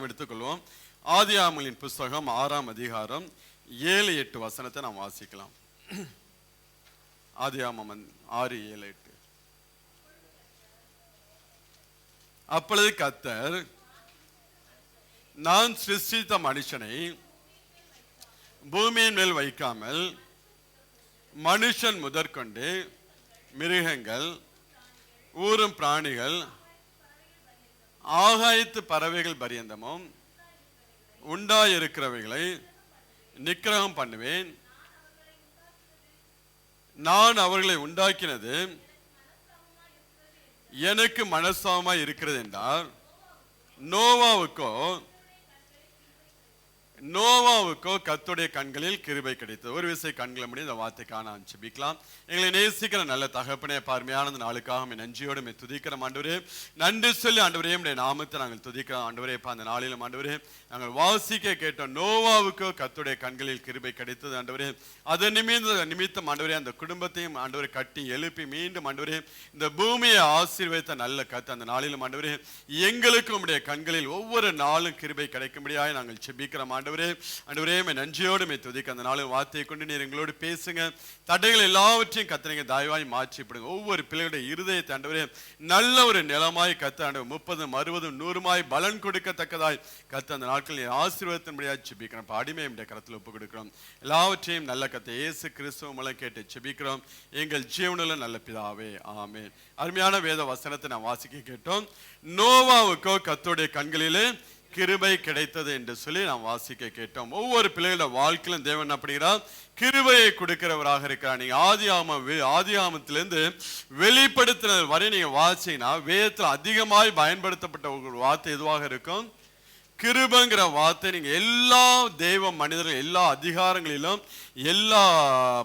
நாம் எடுத்துக்கொள்வோம். ஆதியாகமங்களின் புஸ்தகம் 6ஆம் அதிகாரம் 7-8 வசனத்தை நாம் வாசிக்கலாம். ஆதியாகமம் 6:7-8. அப்பொழுது கர்த்தர், நான் சிருஷ்டித்த மனுஷனை பூமியின் மேல் வைக்காமல் மனுஷன் முதற்கொண்டு மிருகங்கள், ஊரும் பிராணிகள், ஆகாயத்து பறவைகள் பரியந்தமும் உண்டாயிருக்கிறவைகளை நிக்கிரகம் பண்ணுவேன். நான் அவர்களை உண்டாக்கினது எனக்கு மனஸ்தாபமாய் இருக்கிறது என்றார். நோவாவுக்கோ கர்த்தருடைய கண்களில் கிருபை கிடைத்தது. ஒரு விசை கண்களை முடியும் இந்த வார்த்தைக்கான ஜெபிக்கலாம். எங்களை நேசிக்கிற நல்ல தகப்பனே, பார்மையான நாளுக்காக நன்றியோடு துதிக்கிற ஆண்டவரே, நன்றி சொல்லி ஆண்டவரே உடைய நாமத்தை நாங்கள் துதிக்கிறோம் ஆண்டவரே. அந்த நாளிலும் ஆண்டவரே நாங்கள் வாசிக்க கேட்டோம், நோவாவுக்கோ கர்த்தருடைய கண்களில் கிருபை கிடைத்தது ஆண்டவரே. அது நிமித்தம் ஆண்டவரே அந்த குடும்பத்தையும் ஆண்டவரை கட்டி எழுப்பி மீண்டும் ஆண்டவரே இந்த பூமியை ஆசீர்வதித்த நல்ல கர்த்தர் அந்த நாளிலும் ஆண்டவரே எங்களுக்கு உடைய கண்களில் ஒவ்வொரு நாளும் கிருபை கிடைக்கும்படியாக நாங்கள் ஜெபிக்கிறோம் ஆண்டவரே. நன்றியோடு துதிக்க அந்த நாளும் வார்த்தையை கொண்டு நீர் எங்களோடு பேசுங்க. தடைகள் எல்லாவற்றையும் கர்த்தர் தயவாய் மாற்றிப்படுங்க. ஒவ்வொரு பிள்ளைகளுடைய இருதயத்தை ஆண்டவரே நல்ல ஒரு நிலமாய் கர்த்தர் ஆண்டவர் 30, 60, 100 பலன் கொடுக்கத்தக்கதாய் கர்த்தர் அந்த நாட்களில் ஆசீர்வாதத்தின்படியாக ஜெபிக்கிறோம். அடிமை கரத்தில் ஒப்பு கொடுக்கிறோம். எல்லாவற்றையும் நல்ல கர்த்தர் இயேசு கிறிஸ்துவ மூலம் கேட்டு ஜெபிக்கிறோம் எங்கள் ஜீவனுள்ள நல்ல பிதாவே, ஆமென். அருமையான வேத வசனத்தை நான் வாசிக்க கேட்டோம். நோவாவுக்கோ கர்த்தருடைய கண்களிலே கிருபை கிடைத்தது என்று சொல்லி நாம் வாசிக்க கேட்டோம். ஒவ்வொரு பிள்ளைகளோட வாழ்க்கையிலும் தேவன் என்ன பண்ணுகிறார்? கிருபையை கொடுக்கிறவராக இருக்கிறார். நீங்க ஆதியாகமத்திலிருந்து வெளிப்படுத்தினது வரை நீங்க வாசிங்கன்னா வேதத்தில் அதிகமாய் பயன்படுத்தப்பட்ட ஒரு வார்த்தை எதுவாக இருக்கும்? கிருபைங்கிற வார்த்தை. நீங்க எல்லா தெய்வ மனிதர்கள் எல்லா அதிகாரங்களிலும் எல்லா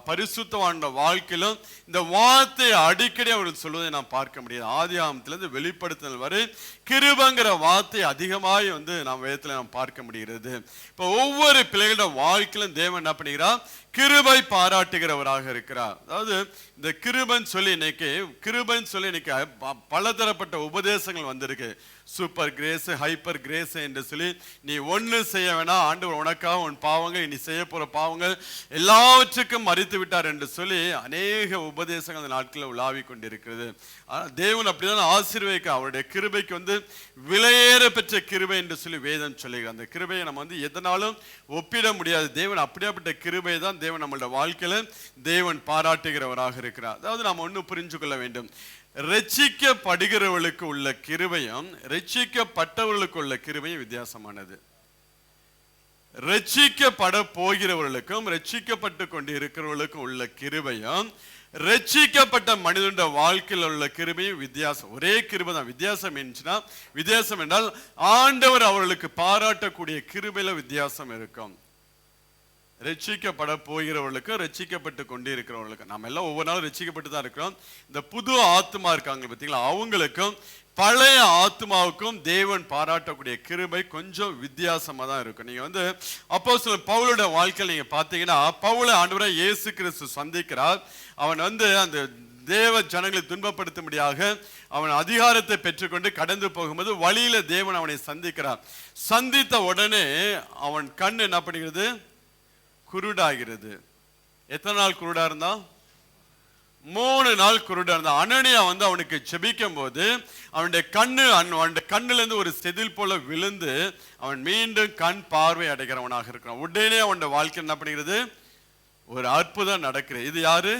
பரிசுத்தவான வாழ்க்கையிலும் இந்த வார்த்தையை அடிக்கடி அவர்கள் சொல்வதை நாம் பார்க்க முடியாது. ஆதியாகமத்திலிருந்து வெளிப்படுத்துதல் வரை கிருபைங்கிற வார்த்தை அதிகமாய் நாம் வேதத்தில் நாம் பார்க்க முடிகிறது. இப்போ ஒவ்வொரு பிள்ளைகளோட வாழ்க்கையிலும் தேவன் என்ன பண்ணுகிறார்? கிருபை பாராட்டுகிறவராக இருக்கிறார். அதாவது இந்த கிருபைன்னு சொல்லி இன்னைக்கு பலதரப்பட்ட உபதேசங்கள் வந்திருக்கு. சூப்பர் கிரேஸ், ஹைப்பர் கிரேஸ் என்று சொல்லி நீ ஒன்று செய்ய வேணாம், ஆண்டவர் உனக்காக உன் பாவங்கள் நீ செய்ய போற பாவங்கள் எல்லாவற்றுக்கும் மறித்து விட்டார் என்று சொல்லி அநேக உபதேசங்கள் அந்த நாட்களில் உலாவி கொண்டிருக்கிறது. தேவன் அப்படிதான் ஆசீர்வதிக்க அவருடைய கிருபைக்கு விலையேற பெற்ற கிருபை என்று சொல்லி வேதம் சொல்லுகிறது. அந்த கிருபையை நம்ம எதனாலும் ஒப்பிட முடியாது. தேவன் அப்படியாப்பட்ட கிருபை தான் தேவன் நம்மளுடைய வாழ்க்கையில தேவன் பாராட்டுகிறவராக இருக்கிறார். அதாவது நாம் ஒன்று புரிஞ்சு கொள்ள வேண்டும், ரட்சிக்கப்படுகிறவர்களுக்கு உள்ள கிருபையும் ரட்சிக்கப்பட்டவர்களுக்கு உள்ள கிருபையும் வித்தியாசமானது. ரட்சிக்கப்பட போகிறவர்களுக்கும் ரட்சிக்கப்பட்டு கொண்டு இருக்கிறவர்களுக்கும் உள்ள கிருபையும் ரட்சிக்கப்பட்ட மனிதனுடைய வாழ்க்கையில் உள்ள கிருபையும் வித்தியாசம். ஒரே கிருபை தான். வித்தியாசம் என்றால் ஆண்டவர் அவர்களுக்கு பாராட்டக்கூடிய கிருபையில வித்தியாசம் இருக்கும். ரட்சிக்கப்பட போகிறவர்களுக்கு ரட்சிக்கப்பட்டு கொண்டு இருக்கிறவர்களுக்கு, நம்ம எல்லாம் ஒவ்வொரு நாளும் ரட்சிக்கப்பட்டு தான் இருக்கிறோம். இந்த புது ஆத்மா இருக்காங்க பார்த்தீங்களா, அவங்களுக்கும் பழைய ஆத்மாவுக்கும் தேவன் பாராட்டக்கூடிய கிருபை கொஞ்சம் வித்தியாசமா தான் இருக்கும். நீங்க அப்போஸ்தலன் பவுலோட வாழ்க்கையில் நீங்க பார்த்தீங்கன்னா, பவுலை ஆண்டவராய் இயேசு கிறிஸ்து சந்திக்கிறார். அவன் அந்த தேவ ஜனங்களை துன்பப்படுத்தும்படியாக அவன் அதிகாரத்தை பெற்றுக்கொண்டு கடந்து போகும்போது வழியில தேவன் அவனை சந்திக்கிறார். சந்தித்த உடனே அவன் கண் என்ன பண்ணுகிறது? குருடாகிறது. எத்தனை நாள் குருடா இருந்தா? 3 நாள் குருடா இருந்தா. அனனியா அவனுக்கு ஜெபிக்கும் போது அவனுடைய கண்ணுல இருந்து ஒரு செதில் போல விழுந்து அவன் மீண்டும் கண் பார்வை அடைகிறவனாக இருக்கிறான். உடனே அவனுடைய வாழ்க்கை என்ன பண்ணுகிறது? ஒரு அற்புதம் நடக்கிறது. இது யாரு?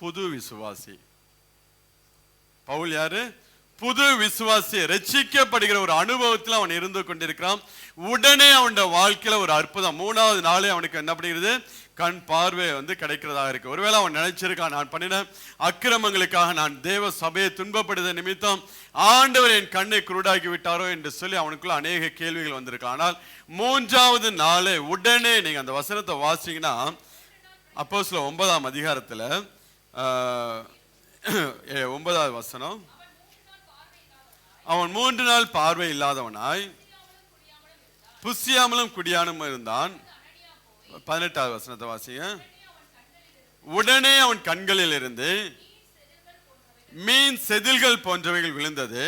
புது விசுவாசி. பவுல் யாரு? புது விசுவாசி. ரட்சிக்கப்படுகிற ஒரு அனுபவத்தில் அவன் இருந்து கொண்டிருக்கிறான். உடனே அவனுடைய வாழ்க்கையில ஒரு அற்புதம். 3வது நாளே அவனுக்கு என்ன பண்ணுகிறது? கண் பார்வை கிடைக்கிறதாக இருக்கு. ஒருவேளை அவன் நினைச்சிருக்கான், நான் பண்ணின அக்கிரமங்களுக்காக நான் தேவ சபையை துன்பப்படுத்த நிமித்தம் ஆண்டவர் என் கண்ணை குருடாக்கி விட்டாரோ என்று சொல்லி அவனுக்குள்ள அநேக கேள்விகள் வந்திருக்கலாம். ஆனால் 3வது நாளே உடனே நீங்க அந்த வசனத்தை வாசிங்கன்னா, அப்போஸ்தலர் 9ஆம் அதிகாரத்துல 9வது வசனம், அவன் 3 நாள் பார்வை இல்லாதவனாய் புசியாமலும் குடியாமலும் இருந்தான். 18வது வசனத்தை வாசிங்க. உடனே அவன் கண்களில் இருந்து மீன் செதில்கள் போன்றவைகள் விழுந்தது.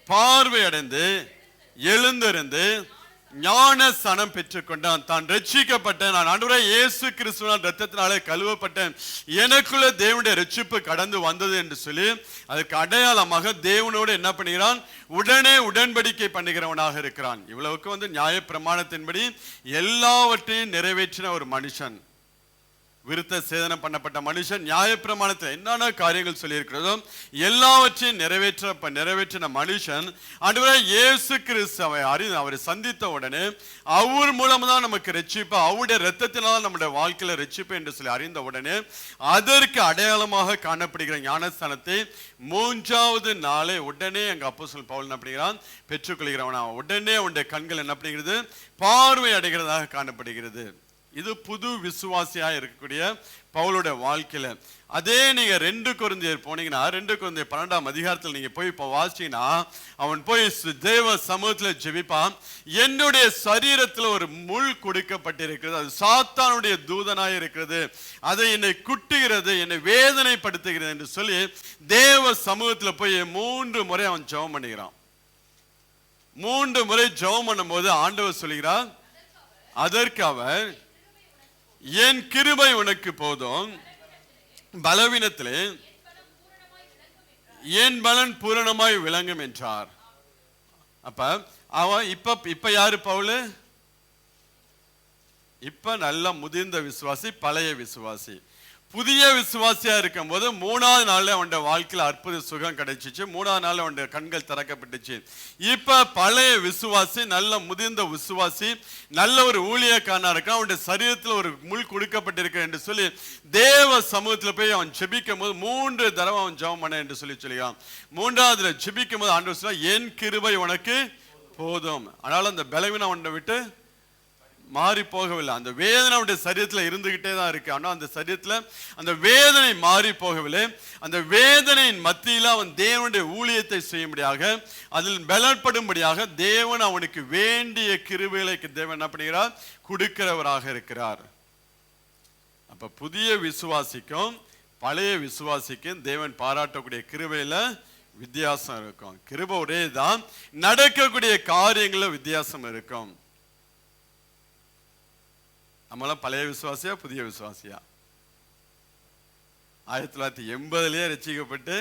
பார்வை அடைந்து எழுந்திருந்து ஞான ஸ்நானம் பெற்றுக்கொண்டான். தான் ரட்சிக்கப்பட்ட, நான் ஆண்டவரே இயேசு கிறிஸ்துவின் ரத்தத்தினாலே கழுவப்பட்டேன், எனக்குள்ள தேவனுடைய ரட்சிப்பு கடந்து வந்தது என்று சொல்லி அதுக்கு அடையாளமாக தேவனோடு என்ன பண்ணுகிறான், உடனே உடன்படிக்கை பண்ணுகிறவனாக இருக்கிறான். இவ்வளவுக்கு நியாய பிரமாணத்தின்படி எல்லாவற்றையும் நிறைவேற்றின ஒரு மனுஷன், விருத்த சேதனம் பண்ணப்பட்ட மனுஷன், நியாயப்பிரமாணத்தில் என்னென்ன காரியங்கள் சொல்லி இருக்கிறதோ எல்லாவற்றையும் நிறைவேற்றின மனுஷன் ஆண்டவரே இயேசு கிறிஸ்து அவரை சந்தித்த உடனே அவர் மூலமா தான் நமக்கு ரட்சிப்பு, அவருடைய ரத்தத்தினால் நம்முடைய வாழ்க்கையில ரட்சிப்பு என்று சொல்லி அறிந்த உடனே அதற்கு அடையாளமாக காணப்படுகிற ஞானஸ்தானத்தை 3வது நாளே உடனே எங்க அப்போஸ்தலன் பவுல் என்ன பண்ணுகிறான், பெற்றுக்கொள்கிறவனா. உடனே அவனுடைய கண்கள் என்ன பண்ணுகிறது, பார்வை அடைகிறதாக காணப்படுகிறது. இது புது விசுவாசியா இருக்கக்கூடிய பவுலுடைய வாழ்க்கையில. அதே நீங்க 2 கொரிந்தியர் போனீங்கன்னா 2 கொரிந்தியர் 12ஆம் அதிகாரத்தில் நீங்க போய் இப்போ வாசிச்சீங்கன்னா அவன் போய் தேவ சமூகத்துல ஜெபிப்பான். என்னுடைய சரீரத்துல ஒரு முள் கொடுக்கப்பட்டிருக்கிறது, அது சாத்தானுடைய தூதனாய் இருக்கிறது, அதை என்னை குட்டுகிறது, என்னை வேதனைப்படுத்துகிறது என்று சொல்லி தேவ சமூகத்துல போய் 3 முறை அவன் ஜெபம் பண்ணுகிறான். 3 முறை ஜெபம் பண்ணும் போது ஆண்டவர் சொல்கிறார், அதற்கு அவர் என் கிருபை உனக்கு போதும், பலவீனத்திலே என் பலன் பூரணமாய் விளங்கும் என்றார். அப்ப அவன் இப்ப யாரு பவுல்? இப்ப நல்ல முதிர்ந்த விசுவாசி, பழைய விசுவாசி. புதிய விசுவாசியா இருக்கும் போது 3வது நாள்ல அவனுடைய வாழ்க்கையில அற்புத சுகம் கிடைச்சிச்சு. 3வது நாள் அவனுடைய கண்கள் திறக்கப்பட்டுச்சு. இப்ப பழைய விசுவாசி, நல்ல முதிர்ந்த விசுவாசி, நல்ல ஒரு ஊழியக்காரனா இருக்கான். அவனுடைய சரீரத்தில் ஒரு முள் கொடுக்கப்பட்டிருக்க என்று சொல்லி தேவ சமூகத்துல போய் அவன் ஜெபிக்கும் போது 3 தடவை அவன் ஜெபம் பண்ண என்று சொல்லியான். 3வதுல ஜெபிக்கும் போது ஆண்டவர் சொல்ல, என் கிருபை உனக்கு போதும். அதனால அந்த பலவீனம் அவனை விட்டு மாறி போகவில்லை. அந்த வேதனை அவனுடைய சரீரத்தில் இருந்துகிட்டே தான் இருக்கு. ஆனால் அந்த சரீரத்தில் அந்த வேதனை மாறி போகவில்லை. அந்த வேதனையின் மத்தியில் அவன் தேவனுடைய ஊழியத்தை செய்யும்படியாக, அதில் பலப்படும்படியாக தேவன் அவனுக்கு வேண்டிய கிருபைகளை தேவன் என்ன பண்ணுகிறார், கொடுக்கிறவராக இருக்கிறார். அப்ப புதிய விசுவாசிக்கும் பழைய விசுவாசிக்கும் தேவன் பாராட்டக்கூடிய கிருபையில வித்தியாசம் இருக்கும். கிருபை ஒரே தான், நடக்கக்கூடிய காரியங்கள்ல வித்தியாசம் இருக்கும். நம்மளாம் பழைய விசுவாசியா புதிய விசுவாசியா? 1980 ரட்சிக்கப்பட்டு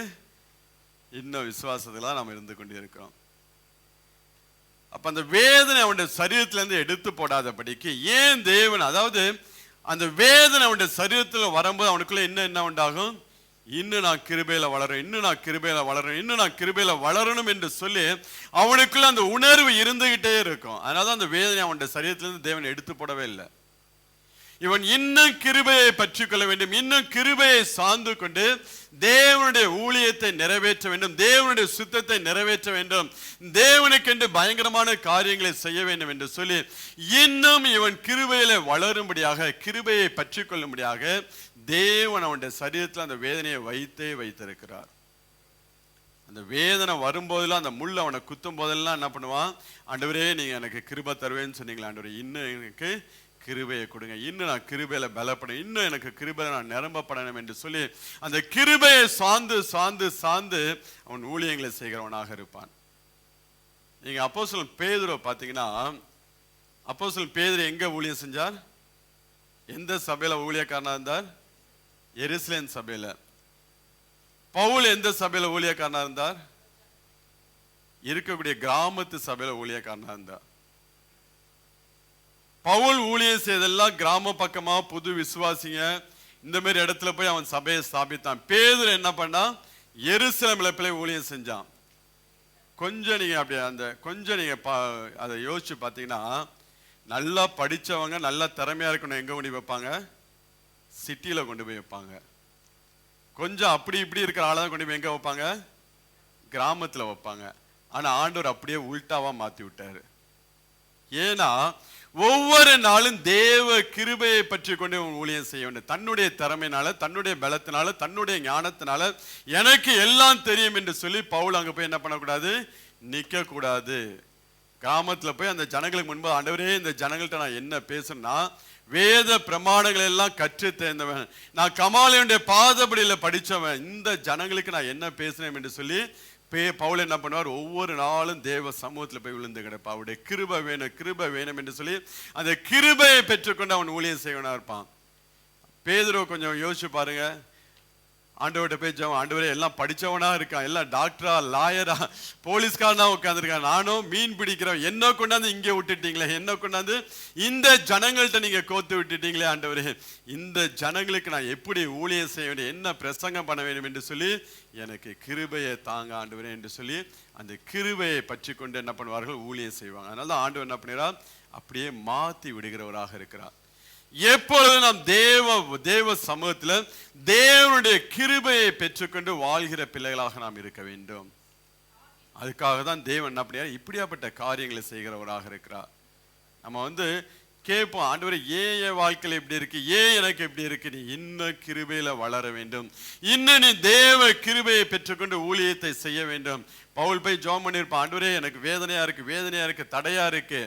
இன்னும் விசுவாசத்துல நம்ம இருந்து கொண்டு இருக்கிறோம். அப்ப அந்த வேதனை அவனுடைய சரீரத்திலிருந்து எடுத்து போடாதபடிக்கு ஏன் தேவன், அதாவது அந்த வேதனை அவனுடைய சரீரத்தில் வரும்போது அவனுக்குள்ள என்ன உண்டாகும், இன்னும் நான் கிருபையில வளரும், இன்னும் நான் கிருபையில வளரும், இன்னும் நான் கிருபையில வளரணும் என்று சொல்லி அவனுக்குள்ள அந்த உணர்வு இருந்துகிட்டே இருக்கும். அதனாலதான் அந்த வேதனை அவனுடைய சரீரத்திலிருந்து தேவன் எடுத்து போடவே இல்லை. இவன் இன்னும் கிருபையை பற்றிக் கொள்ள வேண்டும், இன்னும் கிருபையை சார்ந்து கொண்டு தேவனுடைய ஊழியத்தை நிறைவேற்ற வேண்டும், தேவனுடைய சுத்தத்தை நிறைவேற்ற வேண்டும், தேவனுக்கென்று பயங்கரமான காரியங்களை செய்ய வேண்டும் என்று சொல்லி இன்னும் இவன் கிருபையில வளரும்படியாக, கிருபையை பற்றி கொள்ளும்படியாக தேவன் அவனுடைய சரீரத்தில் அந்த வேதனையை வைத்திருக்கிறார். அந்த வேதனை வரும்போதெல்லாம், அந்த முள் அவனை குத்தும் போதெல்லாம் என்ன பண்ணுவான், ஆண்டவரே நீங்க எனக்கு கிருபை தருவேன்னு சொன்னீங்களா, ஆண்டவரே இன்னும் எனக்கு கிருபையை கொடுங்க, இன்னும் நான் கிருபையில பலப்படும், இன்னும் எனக்கு கிருபையில நான் நிரம்பப்படணும் என்று சொல்லி அந்த கிருபையை சார்ந்து அவன் ஊழியங்களை செய்கிறவனாக இருப்பான். நீங்க அப்போஸ்தலன் பேதுரு பாத்தீங்கன்னா, அப்போஸ்தலன் பேதுரு எங்க ஊழியம் செஞ்சார், எந்த சபையில ஊழியக்காரனா இருந்தார், எருசலேம் சபையில. பவுல் எந்த சபையில ஊழியக்காரனா இருந்தார், இருக்கக்கூடிய கிராமத்து சபையில ஊழியக்காரனா இருந்தார். பவுல் ஊழியம் செய்தெல்லாம் கிராம பக்கமா புது விசுவாசிங்க இந்த மாதிரி இடத்துல போய் அவன் சபையை ஸ்தாபித்தான். பேதுரு என்ன பண்ணா, எருசலேம்ல போய் ஊழியம் செஞ்சான். கொஞ்சம் நீங்க அப்படியே அந்த கொஞ்சம் நீங்க அதை யோசிச்சு பார்த்தீங்கன்னா, நல்லா படிச்சவங்க நல்லா திறமையா இருக்கணும் எங்க கொண்டு வைப்பாங்க, சிட்டியில கொண்டு போய் வைப்பாங்க. கொஞ்சம் அப்படி இப்படி இருக்கிற ஆளதான் கொண்டு போய் எங்க வைப்பாங்க, கிராமத்துல வைப்பாங்க. ஆனா ஆண்டவர் அப்படியே உல்டாவா மாத்தி விட்டாரு. ஏன்னா ஒவ்வொரு நாளும் தேவ கிருபையை பற்றி கொண்டு ஊழியம் செய்ய வேண்டும். தன்னுடைய திறமையினால, தன்னுடைய பலத்தினால, தன்னுடைய ஞானத்தினால எனக்கு எல்லாம் தெரியும் என்று சொல்லி பவுல் அங்க போய் என்ன பண்ணக்கூடாது, நிக்க கூடாது. கிராமத்துல போய் அந்த ஜனங்களுக்கு முன்பு, ஆண்டவரே இந்த ஜனங்கள்ட்ட நான் என்ன பேசணும்னா, வேத பிரமாணங்கள் எல்லாம் கற்று தேர்ந்தவன், நான் கமாலியனுடைய பாதபடியில படிச்சவன், இந்த ஜனங்களுக்கு நான் என்ன பேசுறேன் என்று சொல்லி பவுல் என்ன பண்ணுவார், ஒவ்வொரு நாளும் தேவ சமூகத்தில் போய் விழுந்து கிடப்பா. அவருடைய கிருபை வேணும், கிருபை வேணும் என்று சொல்லி அந்த கிருபையை பெற்றுக்கொண்டு அவன் ஊழியம் செய்வனா இருப்பான். பேதுரு கொஞ்சம் யோசிச்சு பாருங்க. ஆண்டவர்கிட்ட போய் ஆண்டவரே எல்லாம் படித்தவனா இருக்கான், எல்லாம் டாக்டரா, லாயரா, போலீஸ்காரனா உட்காந்துருக்கான், நானும் மீன் பிடிக்கிறோம், என்ன கொண்டாந்து இங்கே விட்டுட்டீங்களே, என்ன கொண்டாந்து இந்த ஜனங்கள்கிட்ட நீங்க கோத்து விட்டுட்டீங்களே ஆண்டவரே, இந்த ஜனங்களுக்கு நான் எப்படி ஊழியம் செய்ய வேண்டும், என்ன பிரசங்கம் பண்ண வேண்டும் என்று சொல்லி எனக்கு கிருபையை தாங்க ஆண்டவரே என்று சொல்லி அந்த கிருபையை பற்றி கொண்டு என்ன பண்ணுவார்கள், ஊழியம் செய்வாங்க. அதனால தான் ஆண்டவர் என்ன பண்ணுறார், அப்படியே மாற்றி விடுகிறவராக இருக்கிறார். எப்பொழுது நாம் தேவ சமூகத்தில் தேவனுடைய கிருபையை பெற்றுக்கொண்டு வாழ்கிற பிள்ளைகளாக நாம் இருக்க வேண்டும். அதுக்காக தான் தேவன் என்ன பண்ணியார், இப்படியாப்பட்ட காரியங்களை செய்கிறவராக இருக்கிறார். நம்ம கேட்போம், ஆண்டவரே ஏன் என் வாழ்க்கையில் இப்படி இருக்கு, ஏன் எனக்கு இப்படி இருக்கு, நீ இன்னும் கிருபையில வளர வேண்டும், இன்னும் நீ தேவ கிருபையை பெற்றுக்கொண்டு ஊழியத்தை செய்ய வேண்டும். பவுல் போய் ஜெபம் பண்ணியிருப்பான், ஆண்டவரே எனக்கு வேதனையா இருக்கு, தடையா இருக்கு,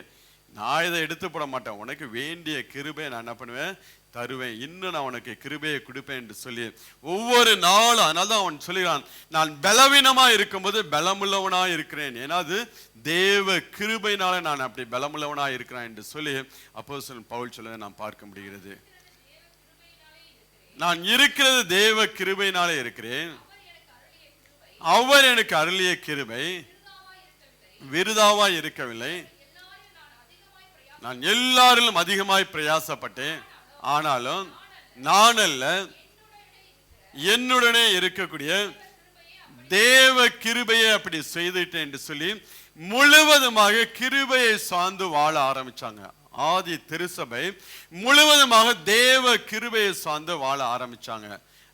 நான் இதை எடுத்து போட மாட்டேன், உனக்கு வேண்டிய கிருபையை நான் என்ன பண்ணுவேன், தருவேன், இன்னும் நான் உனக்கு கிருபையை கொடுப்பேன் என்று சொல்லி ஒவ்வொரு நாளும். அதனால தான் அவன் சொல்லுகிறான், நான் பலவீனமா இருக்கும்போது பலமுள்ளவனா இருக்கிறேன், ஏன்னா அது தேவ கிருபையினால நான் அப்படி பலமுள்ளவனா இருக்கிறேன் என்று சொல்லி அப்போஸ்தலன் பவுல் சொல்ல நாம் பார்க்க முடிகிறது. நான் இருக்கிறது தேவ கிருபையினாலே இருக்கிறேன், அவர் எனக்கு அருளிய கிருபை விருதாவா இருக்கவில்லை, நான் எல்லாரிலும் அதிகமாய் பிரயாசப்பட்டேன், ஆனாலும் நான் அல்ல, என்னுடனே இருக்கக்கூடிய தேவ கிருபையை அப்படி செய்துட்டேன் என்று சொல்லி முழுவதுமாக கிருபையை சார்ந்து வாழ ஆரம்பிச்சாங்க. ஆதி திருச்சபை முழுவதுமாக தேவ கிருபையை சார்ந்து வாழ ஆரம்பிச்சாங்க.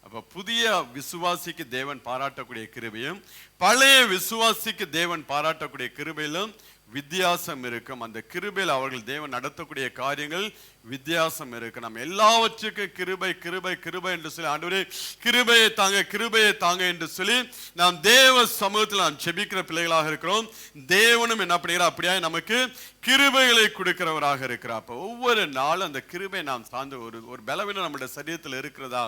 அப்ப புதிய விசுவாசிக்கு தேவன் பாராட்டக்கூடிய கிருபையும் பழைய விசுவாசிக்கு தேவன் பாராட்டக்கூடிய கிருபையிலும் வித்தியாசம் இருக்கும். அந்த கிருபையில் அவர்கள் தேவன் நடத்தக்கூடிய காரியங்கள் வித்தியாசம் இருக்கு. நம்ம எல்லாவற்றுக்கும் கிருபை கிருபை கிருபை என்று சொல்லி ஆண்டவரே கிருபையை தாங்க என்று சொல்லி நாம் தேவ சமூகத்தில் நாம் ஜெபிக்கிற பிள்ளைகளாக இருக்கிறோம். தேவனும் என்ன பண்ணுகிறார், அப்படியே நமக்கு கிருபைகளை கொடுக்கிறவராக இருக்கிறார். அப்போ ஒவ்வொரு நாளும் அந்த கிருபை நாம் சார்ந்து ஒரு பலவீனம் நம்முடைய சரீரத்தில் இருக்கிறதா,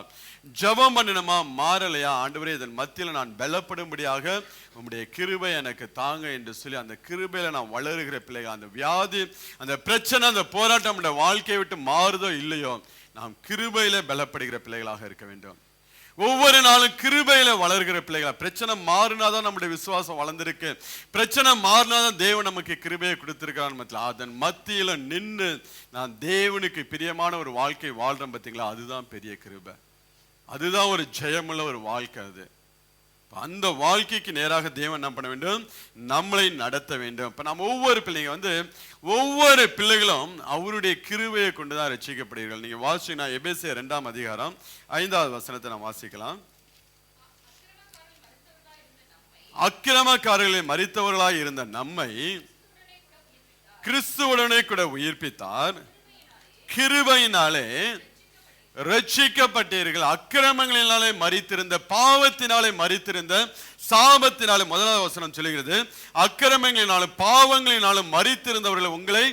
ஜெபம் பண்ணினமா, மாறலையா, ஆண்டவரே இதன் மத்தியில் நான் பலப்படும்படியாக உம்முடைய கிருபை எனக்கு தாங்க என்று சொல்லி அந்த கிருபையில நாம் வளருகிற பிள்ளைகள், அந்த வியாதி, அந்த பிரச்சனை, அந்த போராட்டம் நம்முடைய வாழ்க்கையை விட்டு மாறுதோ இல்லையோ, நாம் கிருபையில பலப்படுகிற பிள்ளைகளாக இருக்க வேண்டும். ஒவ்வொரு நாளும் கிருபையில வளர்கிற பிள்ளைகளா. பிரச்சனை மாறினாதான் நம்முடைய விசுவாசம் வளர்ந்திருக்கு, பிரச்சனை மாறினாதான் தேவன் நமக்கு கிருபையை கொடுத்திருக்கான். அதன் மத்தியில நின்று நான் தேவனுக்கு பிரியமான ஒரு வாழ்க்கை வாழ்றேன் பார்த்தீங்களா, அதுதான் பெரிய கிருபை, அதுதான் ஒரு ஜெயமுள்ள ஒரு வாழ்க்கை. அது அந்த வாழ்க்கைக்கு நேராக தேவன் என்ன பண்ண வேண்டும், நம்மளை நடத்த வேண்டும். இப்ப நம்ம ஒவ்வொரு பிள்ளைங்க ஒவ்வொரு பிள்ளைகளும் அவருடைய கிருபையை கொண்டுதான் ரட்சிக்கப்படுகிறார்கள். நீங்க வாசிச்சீங்கன்னா எபேசியர் 2ஆம் அதிகாரம் 5வது வசனத்தை நாம் வாசிக்கலாம். அக்கிரமக்காரர்களை மரித்தவர்களாய் இருந்த நம்மை கிறிஸ்துவுடனே கூட உயிர்ப்பித்தார், கிருபையினாலே ரட்சிக்கப்பட்டீர்கள். அக்கிரமங்களினாலே மரித்திருந்த, பாவத்தினாலே மரித்திருந்த, சாபத்தினாலே, முதலாவது வசனம் சொல்லுகிறது, அக்கிரமங்களினாலும் பாவங்களினாலும் மரித்திருந்தவர்களை உங்களை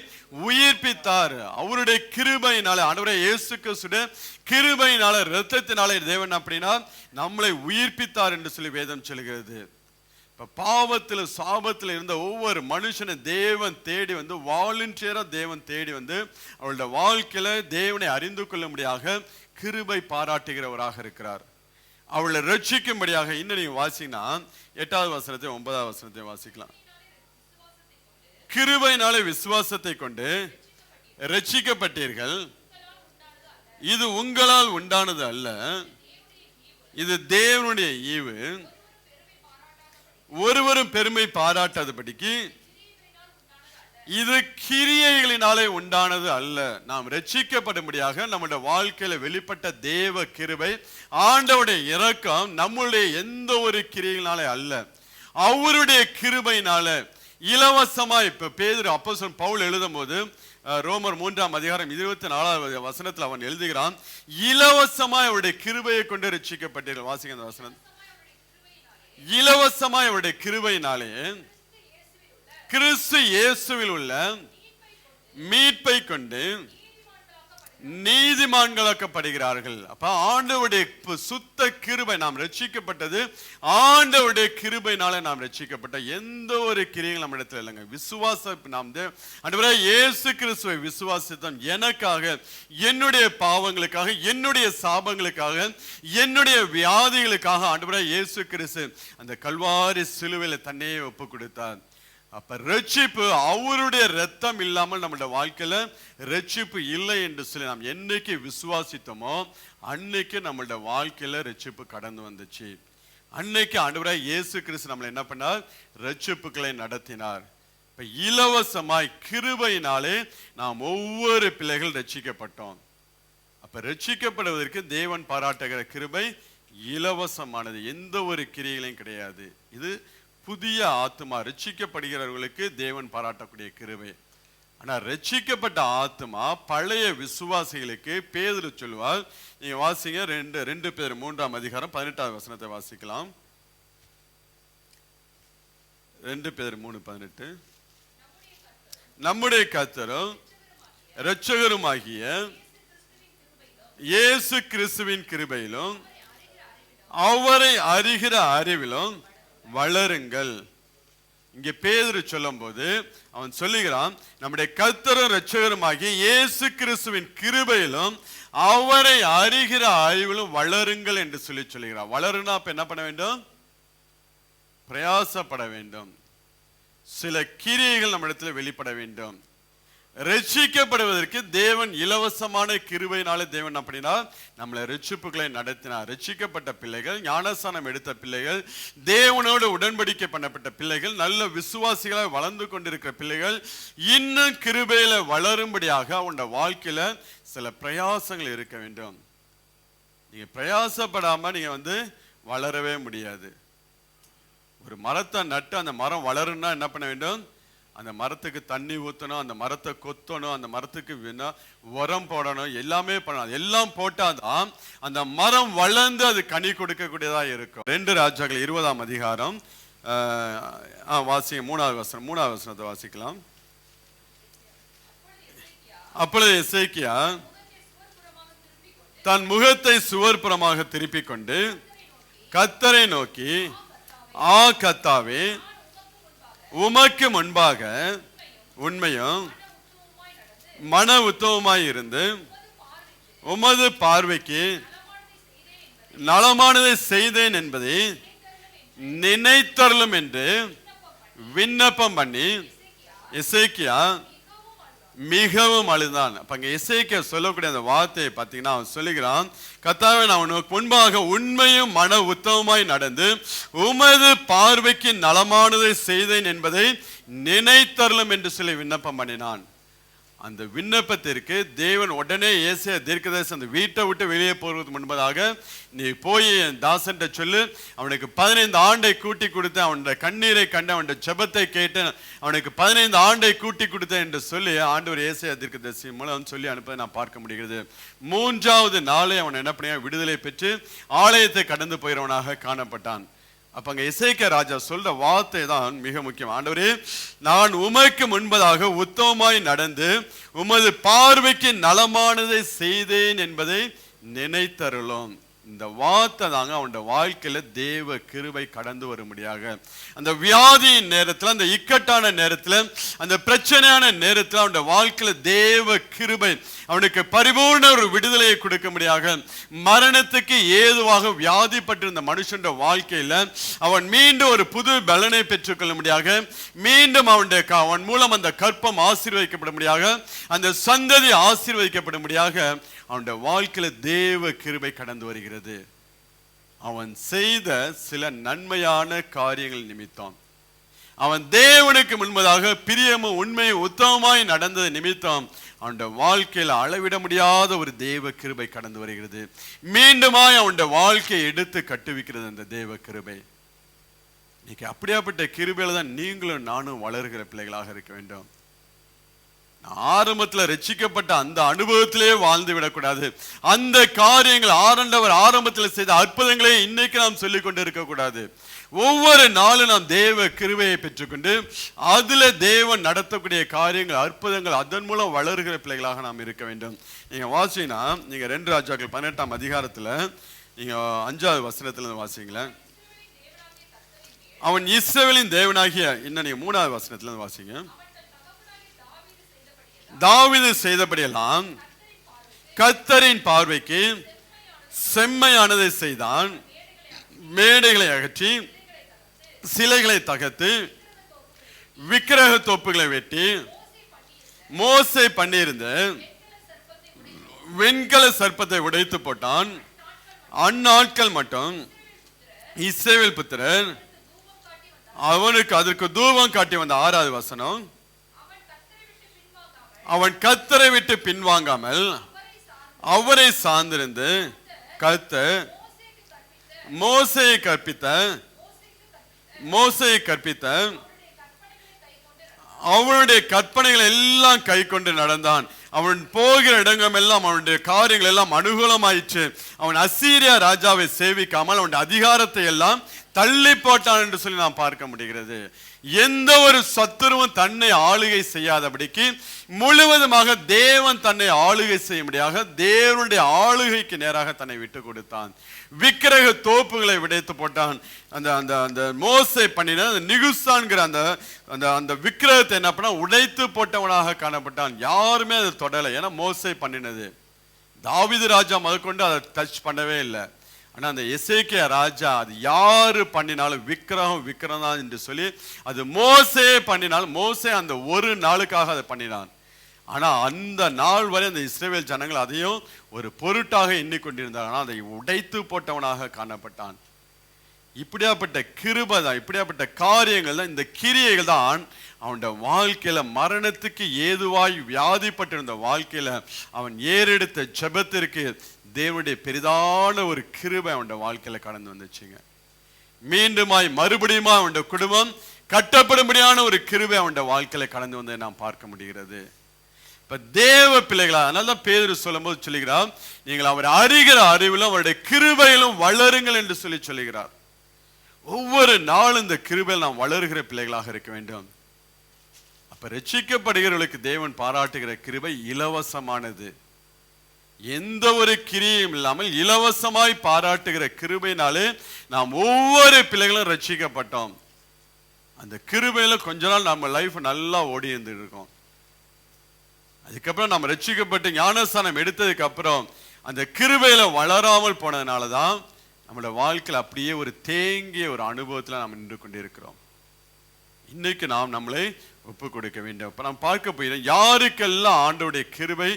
உயிர்ப்பித்தார். அவருடைய கிருபையினாலே, ஆண்டவரே இயேசு கிறிஸ்துவின் கிருபையினால, இரத்தத்தினாலே தேவன் அப்படின்னா நம்மளை உயிர்ப்பித்தார் என்று சொல்லி வேதம் சொல்லுகிறது. இப்ப பாவத்தில் சாபத்தில் இருந்த ஒவ்வொரு மனுஷனை தேவன் தேடி வாலண்டியரா தேவன் தேடி அவளுடைய வாழ்க்கையில தேவனை அறிந்து கொள்ளும்படியாக கிருபை பாராட்டுகிறவராக இருக்கிறார். அவளை ரட்சிக்கும்படியாக. இன்னும் நீங்க வாசிங்கன்னா 8வது வசனத்தை 9வது வசனத்தை வாசிக்கலாம். கிருபையினாலே விசுவாசத்தை கொண்டு ரட்சிக்கப்பட்டீர்கள், இது உங்களால் உண்டானது அல்ல, இது தேவனுடைய ஈவு, ஒருவரும் பெருமை பாராட்டாதபடிக்கு இது கிரியைகளினாலே உண்டானது அல்ல. நாம் ரட்சிக்கப்படும்படியாக நம்முடைய வாழ்க்கையில வெளிப்பட்ட தேவ கிருபை, ஆண்டவருடைய இரக்கம் நம்முடைய எந்த ஒரு கிரியைகளினாலே அல்ல, அவருடைய கிருபையினால இலவசமாய். இப்ப பேதுரு அப்போஸ்தலன் பவுல் எழுதும் போது ரோமர் 3ஆம் அதிகாரம் 24வது வசனத்தில் அவன் எழுதுகிறான், இலவசமாய் அவருடைய கிருபையை கொண்டு ரட்சிக்கப்பட்டீர்கள். வாசிங்க அந்த வசனம். இலவசமாய் அவருடைய கிருபையினாலே கிறிஸ்து இயேசுவில் உள்ள மீட்பை கொண்டு நீதிமான்களாக்கப்படுகிறார்கள். அப்ப ஆண்டவருடைய சுத்த கிருபை, நாம் ரட்சிக்கப்பட்டது ஆண்டவருடைய கிருபையினால நாம் ரட்சிக்கப்பட்ட. எந்த ஒரு கிரியையும் நம்ம இடத்துல இல்லைங்க. விசுவாசம், நாம் ஆண்டவரே இயேசு கிறிஸ்துவை விசுவாசித்தான் எனக்காக, என்னுடைய பாவங்களுக்காக, என்னுடைய சாபங்களுக்காக, என்னுடைய வியாதிகளுக்காக ஆண்டவரே இயேசு கிறிஸ்து அந்த கல்வாரி சிலுவையில தன்னையே ஒப்பு கொடுத்தார். அப்ப ரட்சிப்பு அவருடைய ரத்தம் இல்லாமல் நம்மளுடைய வாழ்க்கையில ரட்சிப்பு இல்லை என்று சொல்லி நாம் என்னைக்கு விசுவாசித்தோமோ அன்னைக்கு நம்மளுடைய வாழ்க்கையில ரட்சிப்பு கடந்து வந்துச்சு. அன்னைக்கு ஆண்டவராய் இயேசு கிறிஸ்து நம்மளை என்ன பண்ணார்? ரட்சிப்புகளை நடத்தினார். இப்ப இலவசமாய் கிருபையினாலே நாம் ஒவ்வொரு பிள்ளைகள் ரட்சிக்கப்பட்டோம். அப்ப ரட்சிக்கப்படுவதற்கு தேவன் பாராட்டுகிற கிருபை இலவசமானது, எந்த ஒரு கிரியைகளையும் கிடையாது. இது புதிய ஆத்மா ரட்சிக்கப்படுகிறவர்களுக்கு தேவன் பாராட்டக்கூடிய கிருபை. ஆனா ரட்சிக்கப்பட்ட ஆத்மா பழைய விசுவாசிகளுக்கு பேதுரு சொல்லுவார். நீங்க வாசிங்க 2 பேதுரு 3ஆம் அதிகாரம் 18வது வசனத்தை வாசிக்கலாம். 2 பேதுரு 3:18. நம்முடைய கர்த்தரும் இரட்சகருமாகிய இயேசு கிறிஸ்துவின் கிருபையிலும் அவரை அறிகிற அறிவிலும் வளருங்கள். இங்கே பேதுரு சொல்லும் போது அவன் சொல்லுகிறான், நம்முடைய கர்த்தரும் இரட்சகருமாகிய இயேசு கிறிஸ்துவின் கிருபையிலும் அவரை அறிகிற அறிவிலும் வளருங்கள் என்று சொல்லுகிறான். வளருனா அப்ப என்ன பண்ண வேண்டும்? பிரயாசப்பட வேண்டும். சில கிரியைகள் நம்ம இடத்துல வெளிப்பட வேண்டும். ரட்சிக்கப்படுவதற்கு தேவன் இலவசமான கிருபையினாலே தேவன் அப்படின்னா நம்மளை ரட்சிப்புகளை நடத்தினார். ரட்சிக்கப்பட்ட பிள்ளைகள், ஞானஸ்நானம் எடுத்த பிள்ளைகள், தேவனோடு உடன்படிக்கை பண்ணப்பட்ட பிள்ளைகள், நல்ல விசுவாசிகளாக வளர்ந்து கொண்டிருக்கிற பிள்ளைகள் இன்னும் கிருபையில வளரும்படியாக அவனோட வாழ்க்கையில சில பிரயாசங்கள் இருக்க வேண்டும். நீங்க பிரயாசப்படாம நீங்க வளரவே முடியாது. ஒரு மரத்தை நட்டு அந்த மரம் வளருன்னா என்ன பண்ண வேண்டும்? அந்த மரத்துக்கு தண்ணி ஊற்றணும், அந்த மரத்தை கொத்தணும், அந்த மரத்துக்கு உரம் போடணும், எல்லாமே பண்ணணும். எல்லாம் போட்டாதான் அந்த மரம் வளர்ந்து அது கனி கொடுக்கக்கூடியதா இருக்கும். 2 ராஜாக்கள் 20ஆம் அதிகாரம் வாசிங்க 3வது வசனத்தை வாசிக்கலாம். அப்பொழுது எசேக்கியா தன் முகத்தை சுவர்புறமாக திருப்பிக் கொண்டு கர்த்தரை நோக்கி, ஆ கர்த்தாவே, உமக்கு முன்பாக உண்மையும் மன உத்தமமாய் இருந்து உமது பார்வைக்கு நலமானதை செய்தேன் என்பதை நினைத்தருளும் என்று விண்ணப்பம் பண்ணி எசேக்கியா மிகவும் அழுதான். அப்ப அங்க எசேக்கியா சொல்லக்கூடிய அந்த வார்த்தையை பார்த்தீங்கன்னா அவன் சொல்லுகிறான், கர்த்தாவே, நான் உனக்கு முன்பாக உண்மையும் மன உத்தமமாய் நடந்து உமது பார்வைக்கு நலமானதை செய்தேன் என்பதை நினைத்தருளும் என்று சொல்லி விண்ணப்பம் பண்ணினான். அந்த விண்ணப்பத்திற்கு தேவன் உடனே ஏசாயா தீர்க்கதரிசி அந்த வீட்டை விட்டு வெளியே போவதற்கு முன்பதாக, நீ போய் என் தாசன் சொல்லு, அவனுக்கு 15 ஆண்டை கூட்டி கொடுத்தேன், அவனுடைய கண்ணீரை கண்டு அவனுடைய ஜெபத்தை கேட்டு அவனுக்கு 15 ஆண்டை கூட்டி கொடுத்தேன் என்று சொல்லி ஆண்டவர் ஏசாயா தீர்க்கதரிசி மூலம் சொல்லி அனுப்பதை நான் பார்க்க முடிகிறது. 3வது நாளே அவன் என்ன பண்ணியா? விடுதலை பெற்று ஆலயத்தை கடந்து போகிறவனாக காணப்பட்டான். அப்ப அங்க எசேக்கியா ராஜா சொல்ற வார்த்தை தான் மிக முக்கியம். ஆண்டவரே, நான் உமக்கு முன்பதாக உத்தமமாய் நடந்து உமது பார்வைக்கு நலமானதை செய்தேன் என்பதை நினைத்தருளும். இந்த வார்த்தை தாங்க அவனோட வாழ்க்கையில தேவ கிருபை கடந்து வரும்படியாக, அந்த வியாதியின் நேரத்தில், அந்த இக்கட்டான நேரத்தில், அந்த பிரச்சனையான நேரத்தில் அவனோட வாழ்க்கையில தேவ கிருபை அவனுக்கு பரிபூர்ண ஒரு விடுதலையை கொடுக்கும்படியாக, மரணத்துக்கு ஏதுவாக வியாதிப்பட்டிருந்த மனுஷன் வாழ்க்கையில அவன் மீண்டும் ஒரு புது பலனை பெற்றுக்கொள்ளும்படியாக, மீண்டும் அவன் மூலம் அந்த கற்பம் ஆசீர்வதிக்கப்படும்படியாக, அந்த சந்ததி ஆசீர்வதிக்கப்படும்படியாக அவனுடைய வாழ்க்கையில தேவ கிருபை கடந்து வருகிறது. அவன் செய்த சில நன்மையான காரியங்கள் நிமித்தம், அவன் தேவனுக்கு முன்பதாக பிரியமும் உண்மையும் உத்தமமாய் நடந்தது நிமித்தம் அவனுடைய வாழ்க்கையில அளவிட முடியாத ஒரு தேவ கிருபை கடந்து வருகிறது. மீண்டுமாய் அவனுடைய வாழ்க்கையை எடுத்து கட்டுவிக்கிறது அந்த தேவ கிருபை. இன்னைக்கு அப்படியாப்பட்ட கிருபையில தான் நீங்களும் நானும் வளர்கிற பிள்ளைகளாக இருக்க வேண்டும். ஆரம்பத்தில் ரட்சிக்கப்பட்ட அந்த அனுபவத்திலே வாழ்ந்து விடக்கூடாது. அந்த காரியங்கள் ஆரம்பத்தில் செய்த அற்புதங்களே இன்னைக்கு நாம் சொல்லிக் கொண்டு இருக்க கூடாது. ஒவ்வொரு நாளும் நாம் தேவ கிருபையை பெற்றுக்கொண்டு அதுல தேவன் நடத்தக்கூடிய காரியங்கள், அற்புதங்கள், அதன் மூலம் வளர்கிற பிள்ளைகளாக நாம் இருக்க வேண்டும். நீங்க வாசிங்கன்னா, நீங்க 2 ராஜாக்கள் 18ஆம் அதிகாரத்துல நீங்க 5வது வசனத்துல வாசிங்களேன். அவன் இஸ்ரவேலின் தேவனாகிய, இன்னும் நீங்க 3வது வசனத்துல இருந்து வாசிங்க. தாவீது செய்தபடியெல்லாம் கர்த்தரின் பார்வைக்கு செம்மையானதை செய்தான். மேடைகளை அகற்றி, சிலைகளை தகர்த்து, விக்கிரக தோப்புகளை வெட்டி, மோசே பண்ணியிருந்த வெண்கல சர்ப்பத்தை உடைத்து போட்டான். அந்நாட்கள் மட்டும் இஸ்ரவேல் புத்திரர் அவனுக்கு அதற்கு தூபம் காட்டி வந்த 6வது வசனம், அவன் கர்த்தரை விட்டு பின்வாங்காமல் அவரை சார்ந்திருந்து கர்த்தர் மோசேயை கற்பித்த அவனுடைய கற்பனைகளை எல்லாம் கை கொண்டு நடந்தான். அவன் போகிற இடங்கள் எல்லாம் அவனுடைய காரியங்கள் எல்லாம் அனுகூலமாயிற்று. அவன் அசீரியா ராஜாவை சேவிக்காமல் அவனுடைய அதிகாரத்தை எல்லாம் தள்ளி போட்டான் என்று சொல்லி நாம் பார்க்க முடிகிறது. எந்த ஒரு சத்துருவும் தன்னை ஆளுகை செய்யாதபடிக்கு முழுவதுமாக தேவன் தன்னை ஆளுகை செய்யும்படியாக தேவனுடைய ஆளுகைக்கு நேராக தன்னை விட்டு கொடுத்தான். விக்கிரக தோப்புகளை விடைத்து போட்டான். அந்த அந்த அந்த மோசே பண்ணின நிகுசான்கிற அந்த அந்த அந்த விக்கிரகத்தை என்ன பண்ண உடைத்து போட்டவனாக காணப்பட்டான். யாருமே அதை தொடலை. ஏன்னா மோசே பண்ணினது. தாவீது ராஜா முதற்கொண்டு அதை டச் பண்ணவே இல்லை. ஆனா அந்த எசேக்கியா ராஜா அது யாரு பண்ணினாலும் விக்கிரகம் தான் என்று சொல்லி அது மோசே பண்ணினாலும் மோசே அந்த ஒரு நாளுக்காக அதை பண்ணினான். ஆனா அந்த நாள் வரை அந்த இஸ்ரவேல் ஜனங்கள் அதையும் ஒரு பொருட்டாக எண்ணிக்கொண்டிருந்தார். ஆனால் அதை உடைத்து போட்டவனாக காணப்பட்டான். இப்படியாப்பட்ட கிருபை தான், இப்படியாப்பட்ட காரியங்கள் தான், இந்த கிரியைகள் தான் அவனுடைய வாழ்க்கையில மரணத்துக்கு ஏதுவாய் வியாதிப்பட்டிருந்த வாழ்க்கையில அவன் ஏறெடுத்த ஜெபத்திற்கு தேவனுடைய பெரிதான ஒரு கிருபை அவனுடைய வாழ்க்கையில கடந்து வந்துச்சுங்க. மீண்டுமாய் மறுபடியும் அவனுடைய குடும்பம் கட்டப்படும்படியான ஒரு கிருபை அவனுடைய வாழ்க்கையில கடந்து வந்ததை நாம் பார்க்க முடிகிறது. இப்ப தேவ பிள்ளைகளா, அதனால்தான் பேதுரு சொல்லும் போது சொல்லுகிறார், நீங்கள் அவர் அறிகிற அறிவிலும் அவருடைய கிருபையிலும் வளருங்கள் என்று சொல்லுகிறார். ஒவ்வொரு நாளும் இந்த கிருபையில் நாம் வளருகிற பிள்ளைகளாக இருக்க வேண்டும். அப்ப ரட்சிக்கப்படுகிறவர்களுக்கு தேவன் பாராட்டுகிற கிருபை இலவசமானது. எந்த ஒரு கிரியையும் இல்லாமல் இலவசமாய் பாராட்டுகிற கிருபையினாலே நாம் ஒவ்வொரு பிள்ளைகளும் ரட்சிக்கப்பட்டோம். அந்த கிருபையில கொஞ்ச நாள் நம்ம லைஃப் நல்லா ஓடி இருந்துருக்கோம். அதுக்கப்புறம் நம்ம ரட்சிக்கப்பட்டு ஞானஸ்தானம் எடுத்ததுக்கு அப்புறம் அந்த கிருபையில வளராமல் போனதுனாலதான் நம்மளோட வாழ்க்கையில் அப்படியே ஒரு தேங்கிய ஒரு அனுபவத்தில் நாம் நின்று கொண்டிருக்கிறோம். இன்னைக்கு நாம் நம்மளை ஒப்பு கொடுக்க வேண்டும். இப்ப நாம் பார்க்க போகிறோம், யாருக்கெல்லாம் ஆண்டவருடைய கிருபை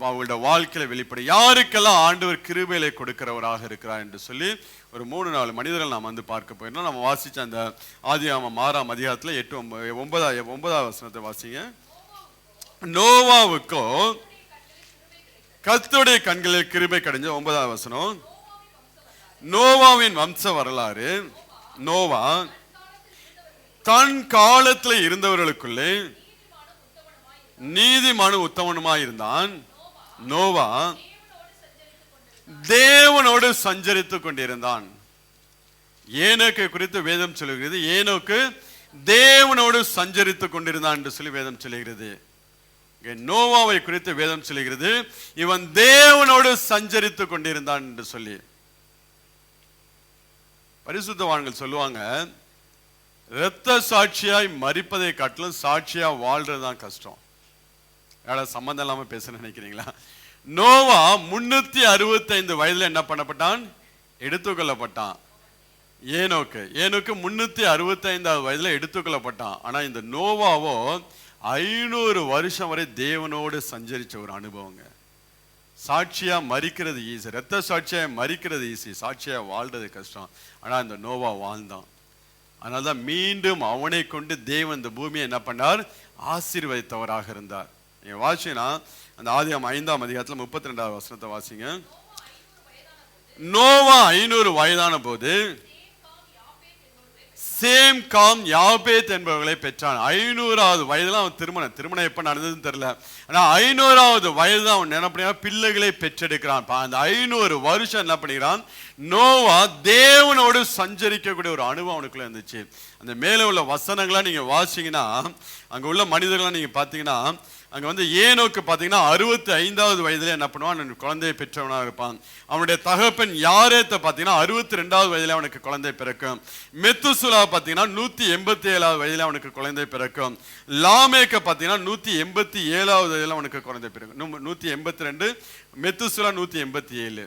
அவங்களுடைய வாழ்க்கையில வெளிப்படும், யாருக்கெல்லாம் ஆண்டவர் கிருபையில கொடுக்கிறவராக இருக்கிறார் என்று சொல்லி ஒரு 3-4 மனிதர்கள் நாம் வந்து பார்க்க போயிருந்தோம். நம்ம வாசிச்ச அந்த ஆதியாகமம் 6ஆம் அதிகாரத்துல 8-9 வசனத்தை வாசிங்க. நோவாவுக்கோ கர்த்தருடைய கண்களில் கிருபை கிடைஞ்ச 9வது வசனம். நோவாவின் வம்ச வரலாறு. நோவா தன் காலத்தில் இருந்தவர்களுக்குள்ளே நீதிமானும் உத்தமனுமாய் இருந்தான். நோவா தேவனோடு சஞ்சரித்துக் கொண்டிருந்தான். ஏனோக்கை குறித்து வேதம் சொல்லுகிறது, ஏனோக்கு தேவனோடு சஞ்சரித்துக் கொண்டிருந்தான் என்று சொல்லி வேதம் சொல்லுகிறது. நோவாவை குறித்து வேதம் சொல்லுகிறது, இவன் தேவனோடு சஞ்சரித்துக் கொண்டிருந்தான் என்று சொல்லி. பரிசுத்தவான்கள் சொல்லுவாங்க, இரத்த சாட்சியாய் மரிப்பதை காட்டிலும் சாட்சியா வாழ்றதுதான் கஷ்டம். யாராவது சம்பந்தம் இல்லாம பேச நினைக்கிறீங்களா? நோவா 365 வயதுல என்ன பண்ணப்பட்டான்? எடுத்துக்கொள்ளப்பட்டான். ஏனோக்கு 365 வயதுல எடுத்துக்கொள்ளப்பட்டான். ஆனா இந்த நோவாவோ 500 வருஷம் வரை தேவனோடு சஞ்சரிச்ச ஒரு அனுபவங்க. சாட்சியா மரிக்கிறது ஈஸி, ரத்த சாட்சியா மரிக்கிறது ஈஸி, சாட்சியா வாழ்றது கஷ்டம். ஆனா இந்த நோவா வாழ்ந்தான். அதனால்தான் மீண்டும் அவனை கொண்டு தேவன் இந்த பூமியை என்ன பண்ணார்? ஆசீர்வதித்தவராக இருந்தார். நீங்க வாசினா அந்த ஆதியாகமம் 5ஆம் அதிகாரத்துல 32வது வசனத்தை வாசிங்க. நோவா 500 வயதான போது சேம் காம் யாபேத் என்பவர்களை பெற்றான். 500வது வயதுல அவன் திருமணம் எப்ப நடந்ததுன்னு தெரியல. ஆனா 500வது வயது அவன் என்ன பண்ணிக்கிறான், பிள்ளைகளை பெற்றெடுக்கிறான். அந்த 500 வருஷம் என்ன பண்ணிக்கிறான், நோவா தேவனோடு சஞ்சரிக்கக்கூடிய ஒரு அனுபவம் அவனுக்குள்ள இருந்துச்சு. அந்த மேலே உள்ள வசனங்களா நீங்க வாசிங்கன்னா, அங்க உள்ள மனிதர்களா நீங்க பாத்தீங்கன்னா, அங்க வந்து ஏனோக்கு பாத்தீங்கன்னா 65வது வயதுல என்ன பண்ணுவான், குழந்தையை பெற்றவனாக இருப்பான். அவனுடைய தகப்பன் யாரேத்த பாத்தீங்கன்னா 62வது வயதுல அவனுக்கு குழந்தை பிறக்கும். மெத்துசுலா பாத்தீங்கன்னா 187வது வயதுல அவனுக்கு குழந்தை பிறக்கும். லாமேக்க பாத்தீங்கன்னா 187வது வயதுல அவனுக்கு குழந்தை பிறக்கும். 182, மெத்துசுலா 187.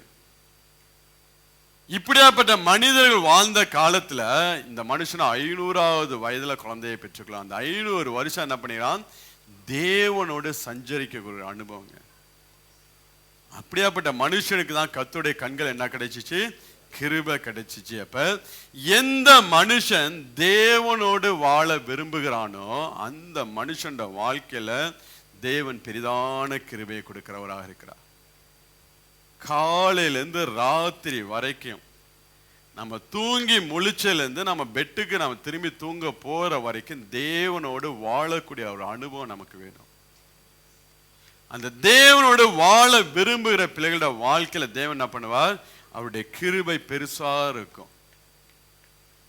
இப்படியாப்பட்ட மனிதர்கள் வாழ்ந்த காலத்துல இந்த மனுஷன் 500வது வயதுல குழந்தையை பெற்றுக்கலாம். அந்த 500 வருஷம் என்ன பண்ணிக்கிறான், தேவனோடு சஞ்சரிக்கக்கூடிய அனுபவங்க. அப்படியாப்பட்ட மனுஷனுக்கு தான் கர்த்தருடைய கண்கள் என்ன கிடைச்சிச்சு, கிருபை கிடைச்சிச்சு. அப்ப எந்த மனுஷன் தேவனோடு வாழ விரும்புகிறானோ அந்த மனுஷன் வாழ்க்கையில தேவன் பெரிதான கிருபையை கொடுக்கிறவராக இருக்கிறார். காலையிலேருந்து ராத்திரி வரைக்கும் நம்ம தூங்கி முழிச்சிலேருந்து நம்ம பெட்டுக்கு நம்ம திரும்பி தூங்க போற வரைக்கும் தேவனோடு வாழக்கூடிய ஒரு அனுபவம் நமக்கு வேணும். அந்த தேவனோடு வாழ விரும்புகிற பிள்ளைகளோட வாழ்க்கையில தேவன் என்ன பண்ணுவார், அவருடைய கிருபை பெருசா இருக்கும்.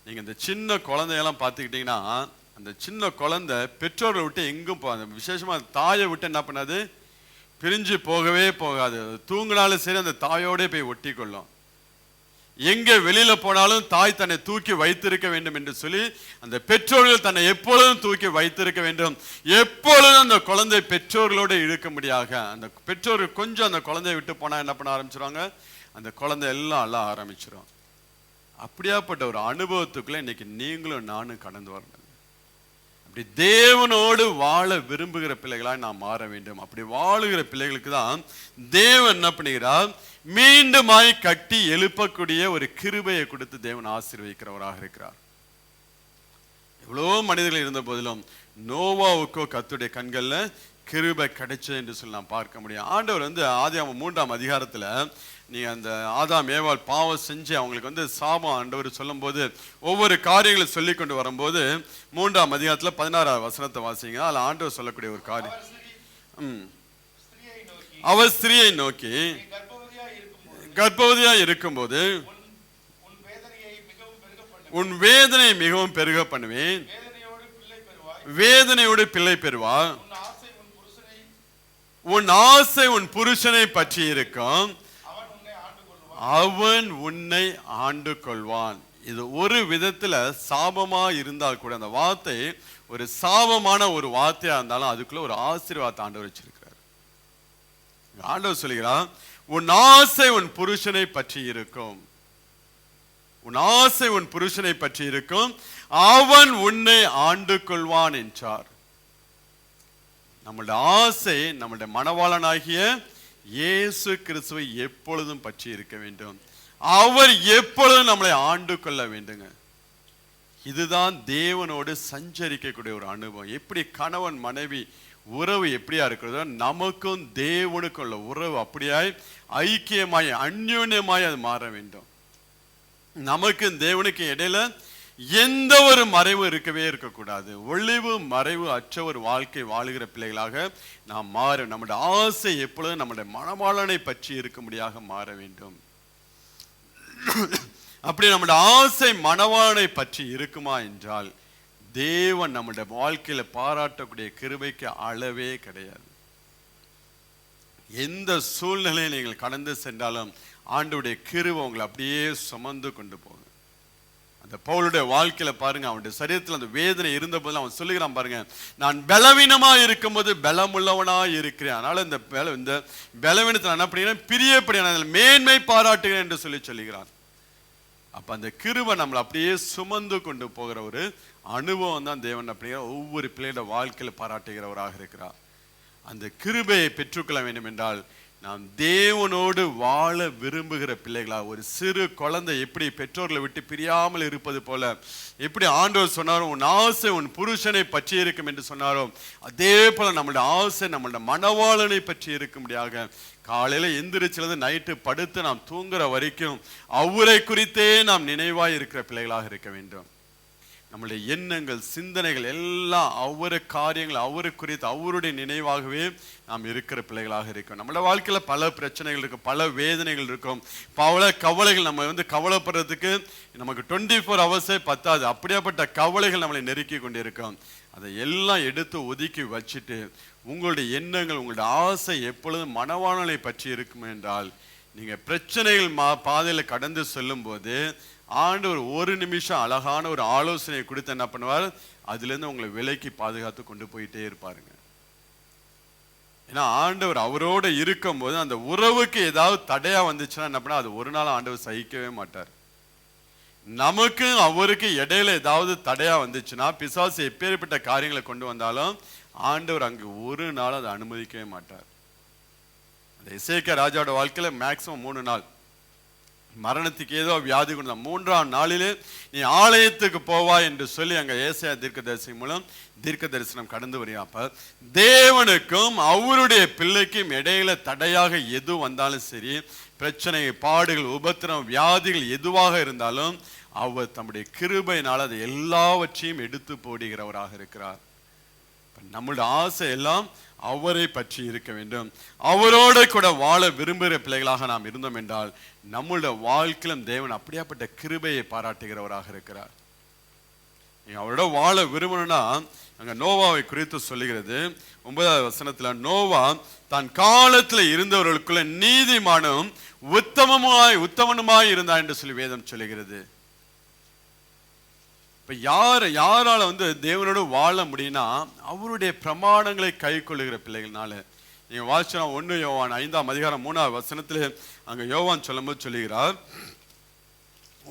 நீங்க இந்த சின்ன குழந்தையெல்லாம் பார்த்துக்கிட்டீங்கன்னா, அந்த சின்ன குழந்தை பெற்றோரை விட்டு எங்கும் போகாது. விசேஷமா தாயை விட்டு என்ன பண்ணாது, பிரிஞ்சு போகவே போகாது. தூங்கினாலும் சரி அந்த தாயோட போய் ஒட்டி கொள்ளும். எங்க வெளியில போனாலும் தாய் தன்னை தூக்கி வைத்திருக்க வேண்டும் என்று சொல்லி அந்த பெற்றோர்கள் தன்னை எப்பொழுதும் தூக்கி வைத்திருக்க வேண்டும். எப்பொழுதும் அந்த குழந்தை பெற்றோர்களோடு இருக்கும்படியாக அந்த பெற்றோர்கள் கொஞ்சம் அந்த குழந்தையை விட்டு போனா என்ன பண்ண ஆரம்பிச்சிருவாங்க, அந்த குழந்தை எல்லாம் அழ ஆரம்பிச்சிடும். அப்படியாப்பட்ட ஒரு அனுபவத்துக்குள்ள இன்னைக்கு நீங்களும் நானும் கடந்து வரணும். அப்படி தேவனோடு வாழ விரும்புகிற பிள்ளைகளாய் நாம் மாற வேண்டும். அப்படி வாழுகிற பிள்ளைகளுக்கு தான் தேவன் என்ன பண்ணுகிறார், மீண்டுமாய் கட்டி எழுப்பக்கூடிய ஒரு கிருபையை கொடுத்து தேவன் ஆசீர்வதிக்கிறவராக இருக்கிறார். எவ்வளோ மனிதர்கள் இருந்த போதிலும் நோவாவுக்கோ கர்த்தருடைய கண்கள்ல கிருபை கிடைச்சது என்று சொல்லி நாம் பார்க்க முடியும். ஆண்டவர் வந்து ஆதியாகமம் 3ஆம் அதிகாரத்துல நீ அந்த ஆதாம் ஏவாள் பாவம் செஞ்சு அவங்களுக்கு வந்து சாபம் ஆண்டவர் சொல்லும் போது ஒவ்வொரு காரியங்களை சொல்லி கொண்டு வரும்போது 3ஆம் அதிகாரத்துல 16வது வசனத்தை வாசிங்க. அதில் ஆண்டவர் சொல்லக்கூடிய ஒரு காரியம், அவர் ஸ்திரியை நோக்கி கர்ப்பவதியா இருக்கும்போது உன் வேதனை மிகவும் பெருக பண்ணுவேன், வேதனையோடு பிள்ளை பெறுவா, உன் ஆசை உன் புருஷனை பற்றி இருக்கும், அவன் உன்னை ஆண்டு கொள்வான். இது ஒரு விதத்துல சாபமா இருந்தால் கூட, அந்த வார்த்தை ஒரு சாபமான ஒரு வார்த்தையா இருந்தாலும் அதுக்குள்ள ஒரு ஆசீர்வாதத்தை ஆண்டவர் வச்சிருக்கிறார். ஆண்டவர் சொல்லுகிறார், உன் ஆசை உன் புருஷனை பற்றி இருக்கும், உன் ஆசை உன் புருஷனை பற்றி இருக்கும், அவன் உன்னை ஆண்டு கொள்வான் என்றார். நம்மளுடைய ஆசை நம்மளுடைய மணவாளனாகிய இயேசு கிறிஸ்துவை எப்பொழுதும் பற்றி இருக்க வேண்டும். அவர் எப்பொழுதும் நம்மளை ஆண்டு கொள்ள வேண்டுங்க. இதுதான் தேவனோடு சஞ்சரிக்கக்கூடிய ஒரு அனுபவம். எப்படி கணவன் மனைவி உறவு எப்படியா இருக்கிறதோ நமக்கும் தேவனுக்கும் உள்ள உறவு அப்படியாய் ஐக்கியமாய் அந்யோன்யமாய் அது மாற வேண்டும். நமக்கு தேவனுக்கு இடையில எந்த ஒரு மறைவு இருக்கவே இருக்கக்கூடாது. ஒளிவு மறைவு அற்ற ஒரு வாழ்க்கை வாழுகிற பிள்ளைகளாக நாம் மாற, நம்முடைய ஆசை எப்பொழுதும் நம்முடைய மணவாளனை பற்றி இருக்கும்படியாக மாற வேண்டும். அப்படி நம்முடைய ஆசை மணவாளனை பற்றி இருக்குமா என்றால் தேவன் நம்முடைய வாழ்க்கையில பாராட்டக்கூடிய கிருபைக்கு அளவே கிடையாது. எந்த சூழ்நிலையை நீங்கள் கடந்து சென்றாலும் ஆண்டவருடைய கிருபை உங்களை அப்படியே சுமந்து கொண்டு போகும். அந்த பவுலுடைய வாழ்க்கையில பாருங்க, அவனுடைய சரீரத்தில் அந்த வேதனை இருந்த போது அவன் சொல்லுகிறான் பாருங்க, நான் பலவீனமா இருக்கும்போது பலமுள்ளவனா இருக்கிறேன், அதனால இந்த பலவீனத்தில் என்ன பண்ணுகிறேன், பிரியப்படியான மேன்மை பாராட்டுகிறேன் என்று சொல்லுகிறான். அப்ப அந்த கிருபை நம்மளை அப்படியே சுமந்து கொண்டு போகிற ஒரு அனுபவம் தான் தேவன் அப்படிங்கிற ஒவ்வொரு பிள்ளையோட வாழ்க்கையில பாராட்டுகிறவராக இருக்கிறார். அந்த கிருபையை பெற்றுக்கொள்ள வேண்டும் என்றால் நாம் தேவனோடு வாழ விரும்புகிற பிள்ளைகளா, ஒரு சிறு குழந்தை எப்படி பெற்றோர்களை விட்டு பிரியாமல் இருப்பது போல, எப்படி ஆண்டவர் சொன்னாரோ உன் ஆசை உன் புருஷனை பற்றி இருக்கும் என்று சொன்னாரோ அதே போல நம்மளுடைய ஆசை நம்மளுடைய மணவாளனை பற்றி இருக்கும்படியாக காலையில எந்திரிச்சிலிருந்து நைட்டு படுத்து நாம் தூங்குற வரைக்கும் அவரை குறித்தே நாம் நினைவாய் இருக்கிற பிள்ளைகளாக இருக்க வேண்டும். நம்முடைய எண்ணங்கள் சிந்தனைகள் எல்லாம் அவரு காரியங்கள் அவரு குறித்து அவருடைய நினைவாகவே நாம் இருக்கிற பிள்ளைகளாக இருக்கும். நம்மளோட வாழ்க்கையில பல பிரச்சனைகள் இருக்கும், பல வேதனைகள் இருக்கும், பல கவலைகள். நம்ம கவலைப்படுறதுக்கு நமக்கு 24 hours பத்தாது. அப்படியாப்பட்ட கவலைகள் நம்மளை நெருக்கி கொண்டிருக்கும். அதை எல்லாம் எடுத்து ஒதுக்கி வச்சுட்டு உங்களுடைய எண்ணங்கள் உங்களுடைய ஆசை எப்பொழுதும் மனவாளனை பற்றி இருக்கும் என்றால், நீங்க பிரச்சனைகள் பாதையில கடந்து செல்லும் போது ஆண்டவர் ஒரு நிமிஷம் அழகான ஒரு ஆலோசனையை கொடுத்து என்ன பண்ணுவார், அதுல இருந்து உங்களை விலைக்கு பாதுகாத்து கொண்டு போயிட்டே இருப்பாருங்க. ஏன்னா ஆண்டவர் அவரோட இருக்கும் போது அந்த உறவுக்கு ஏதாவது தடையா வந்துச்சுன்னா என்ன பண்ணா, அது ஒரு நாள் ஆண்டவர் சகிக்கவே மாட்டார். நமக்கு அவருக்கு இடையில ஏதாவது தடையா வந்துச்சுன்னா, பிசாசு எப்பேற்பட்ட காரியங்களை கொண்டு வந்தாலும் ஆண்டவர் அங்கு ஒரு நாள் அதை அனுமதிக்கவே மாட்டார். அந்த எசேக்கியா ராஜாவோட வாழ்க்கையில மேக்சிமம் 3 நாள் மரணத்துக்கு ஏதோ வியாதி கொண்டு 3ஆம் நாளிலே நீ ஆலயத்துக்கு போவா என்று சொல்லி அங்க ஏசாயா தீர்க்கதரிசி மூலம் தீர்க்க தரிசனம் கடந்து வருகிறப்ப, தேவனுக்கும் அவருடைய பிள்ளைக்கும் இடையில தடையாக எது வந்தாலும் சரி, பிரச்சனை பாடுகள் உபத்திரம் வியாதிகள் எதுவாக இருந்தாலும் அவர் தம்முடைய கிருபையினால் அதை எல்லாவற்றையும் எடுத்து போடுகிறவராக இருக்கிறார். நம்மளுடைய ஆசை எல்லாம் அவரை பற்றி இருக்க வேண்டும். அவரோட கூட வாழ விரும்புகிற பிள்ளைகளாக நாம் இருந்தோம் என்றால் நம்மளுடைய வாழ்க்கையிலும் தேவன் அப்படியாப்பட்ட கிருபையை பாராட்டுகிறவராக இருக்கிறார். நீங்க அவரோட வாழ விரும்பணும்னா அங்க நோவாவை குறித்து சொல்லுகிறது. 9வது வசனத்துல, நோவா தான் காலத்துல இருந்தவர்களுக்குள்ள நீதிமானும் உத்தமனுமாய் இருந்தான் என்று சொல்லி வேதம் சொல்லுகிறது. இப்ப யாரால தேவனோடு வாழ முடியும்னா அவருடைய பிரமாணங்களை கை கொள்ளுகிற பிள்ளைகள்னால. நீங்க வாசிச்சா 1 யோவான் 5ஆம் அதிகாரம் 3வது வசனத்துல அங்க யோவான் சொல்லும்போது சொல்லுகிறார்,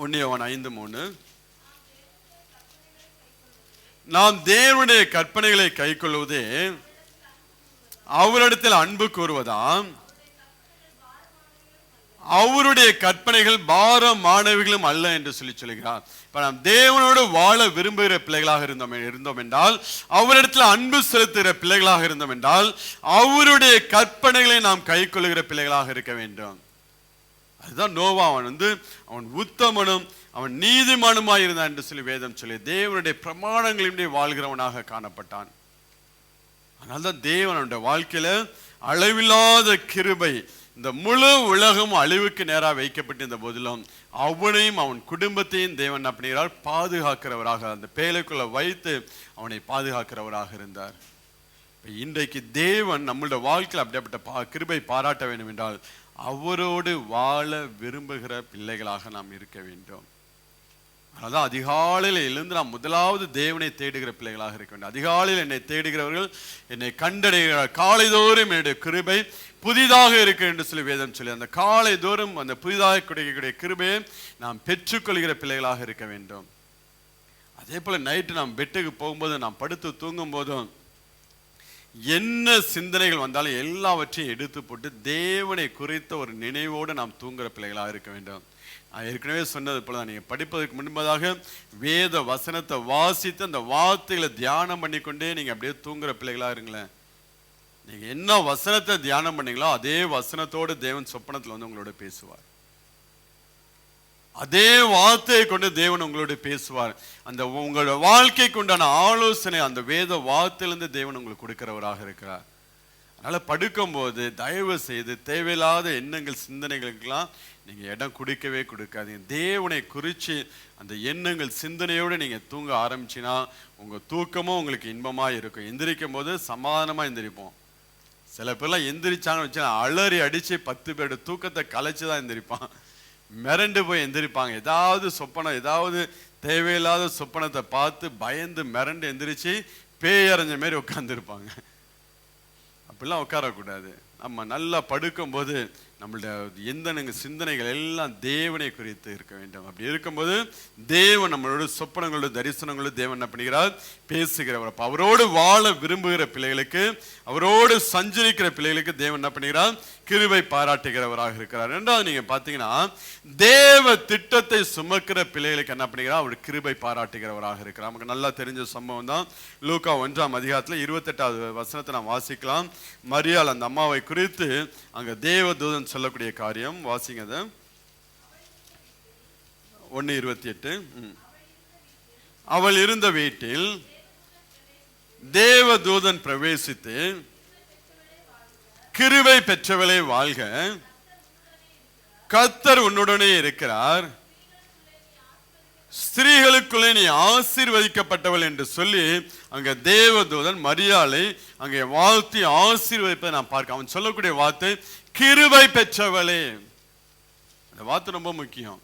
1 யோவான் 5:3, நாம் தேவனுடைய கற்பனைகளை கை கொள்வதே அவரிடத்தில் அன்பு கூறுவதாம், அவருடைய கற்பனைகள் பாரமானவைகளும் அல்ல என்று சொல்லி சொல்கிறார். இப்ப நாம் தேவனோடு வாழ விரும்புகிற பிள்ளைகளாக இருந்தோம் என்றால், அவரிடத்தில் அன்பு செலுத்துகிற பிள்ளைகளாக இருந்தோம் என்றால், அவருடைய கற்பனைகளை நாம் கை கொள்ளுகிற பிள்ளைகளாக இருக்க வேண்டும். அதுதான் நோவா. அவன் உத்தமனும் அவன் நீதிமானுமாய் இருந்தான் என்று சொல்லி வேதம் சொல்லி தேவனுடைய பிரமாணங்களின்றி வாழ்கிறவனாக காணப்பட்டான். அதனால்தான் தேவன் அவனுடைய வாழ்க்கையில அளவில்லாத கிருபை, இந்த முழு உலகம் அழிவுக்கு நேராக வைக்கப்பட்டிருந்த போதிலும் அவனையும் அவன் குடும்பத்தையும் தேவன் அப்படிங்கிறார் பாதுகாக்கிறவராக, அந்த பேழைக்குள்ள வைத்து அவனை பாதுகாக்கிறவராக இருந்தார். இன்றைக்கு தேவன் நம்மளுடைய வாழ்க்கையில் அப்படிப்பட்ட கிருபை பாராட்ட வேண்டும் என்றால் அவரோடு வாழ விரும்புகிற பிள்ளைகளாக நாம் இருக்க வேண்டும். அதனால்தான் அதிகாலையில் எழுந்து நாம் முதலாவது தேவனை தேடுகிற பிள்ளைகளாக இருக்க வேண்டும். அதிகாலையில் என்னை தேடுகிறவர்கள் என்னை கண்டடைகிறார், காலைதோறும் என்னுடைய கிருபை புதிதாக இருக்கு என்று சொல்லி வேதம் சொல்லி அந்த காலை தோறும் அந்த புதிதாக கிடைக்கக்கூடிய கிருபையை நாம் பெற்றுக்கொள்கிற பிள்ளைகளாக இருக்க வேண்டும். அதே போல நைட்டு நாம் பெட்டுக்கு போகும்போது நாம் படுத்து தூங்கும் போதும் என்ன சிந்தனைகள் வந்தாலும் எல்லாவற்றையும் எடுத்து போட்டு தேவனை குறித்த ஒரு நினைவோடு நாம் தூங்குற பிள்ளைகளாக இருக்க வேண்டும். நான் ஏற்கனவே சொன்னது போலதான், நீங்க படிப்பதற்கு முன்பதாக வேத வசனத்தை வாசித்து அந்த வார்த்தைகளை தியானம் பண்ணிக்கொண்டே நீங்க அப்படியே தூங்குற பிள்ளைகளா இருங்களேன். நீங்க என்ன வசனத்தை தியானம் பண்ணீங்களோ அதே வசனத்தோடு தேவன் சொப்பனத்துல உங்களோட பேசுவார். அதே வார்த்தையை கொண்டு தேவன் உங்களோட பேசுவார். அந்த உங்களோட வாழ்க்கைக்கு உண்டான ஆலோசனை அந்த வேத வார்த்தையிலிருந்து தேவன் உங்களுக்கு கொடுக்கிறவராக இருக்கிறார். அதனால படுக்கும் போது தயவு செய்து தேவையில்லாத எண்ணங்கள் சிந்தனைகளுக்கெல்லாம் நீங்க இடம் கொடுக்காதீங்க. தேவனை குறித்து அந்த எண்ணங்கள் சிந்தனையோடு நீங்க தூங்க ஆரம்பிச்சினா உங்க தூக்கமும் உங்களுக்கு இன்பமா இருக்கும். எந்திரிக்கும் போது சமாதானமா எந்திரிப்போம். சில பேர்லாம் எந்திரிச்சாங்கன்னு வச்சா அலறி அடிச்சு 10 பேரோட தூக்கத்தை கலைச்சுதான் எந்திரிப்பான், மிரண்டு போய் எந்திரிப்பாங்க. ஏதாவது சொப்பனம், ஏதாவது தேவையில்லாத சொப்பனத்தை பார்த்து பயந்து மிரண்டு எந்திரிச்சு பேயறிஞ்ச மாதிரி உட்கார்ந்துருப்பாங்க. அப்படிலாம் உட்காரக்கூடாது. நம்ம நல்லா படுக்கும் போது நம்மளுடைய எந்த சிந்தனைகள் எல்லாம் தேவனை குறித்து இருக்க வேண்டும். அப்படி இருக்கும்போது தேவன் நம்மளோட சொப்பனங்களோட தரிசனங்களோட தேவன் என்ன பண்ணுகிறார், பேசுகிறவர். அவரோடு வாழ விரும்புகிற பிள்ளைகளுக்கு, அவரோடு சஞ்சரிக்கிற பிள்ளைகளுக்கு தேவன் என்ன பண்ணுகிறார், கிருபை பாராட்டுகிறவராக இருக்கிறார். ரெண்டாவது நீங்க பாத்தீங்கன்னா தேவ திட்டத்தை சுமக்கிற பிள்ளைகளுக்கு என்ன பண்ணுகிறார், அவர் கிருபை பாராட்டுகிறவராக இருக்கிறார். நமக்கு நல்லா தெரிஞ்ச சம்பவம் தான். லூக்கா 1ஆம் அதிகாரத்துல 28வது வசனத்தை நாம் வாசிக்கலாம். மரியாள் அந்த அம்மாவை குறித்து அங்க தேவதூதன் சொல்லக்கூடிய காரியம் வாசிங்க. 1:28. அவள் இருந்த வீட்டில் தேவதூதன் பிரவேசித்து, கிருபை பெற்றவளே வாழ்க, கர்த்தர் உன்னுடனே இருக்கிறார், ஸ்திரீகளுக்குள்ளே நீ ஆசீர்வதிக்கப்பட்டவள் என்று சொல்லி அங்க தேவதூதன் மரியாளை அங்கே வாழ்த்தி ஆசீர்வதிப்பதை நான் பார்க்க. அவன் சொல்லக்கூடிய வார்த்தை கிருபை பெற்றவளே. அந்த வார்த்தை ரொம்ப முக்கியம்,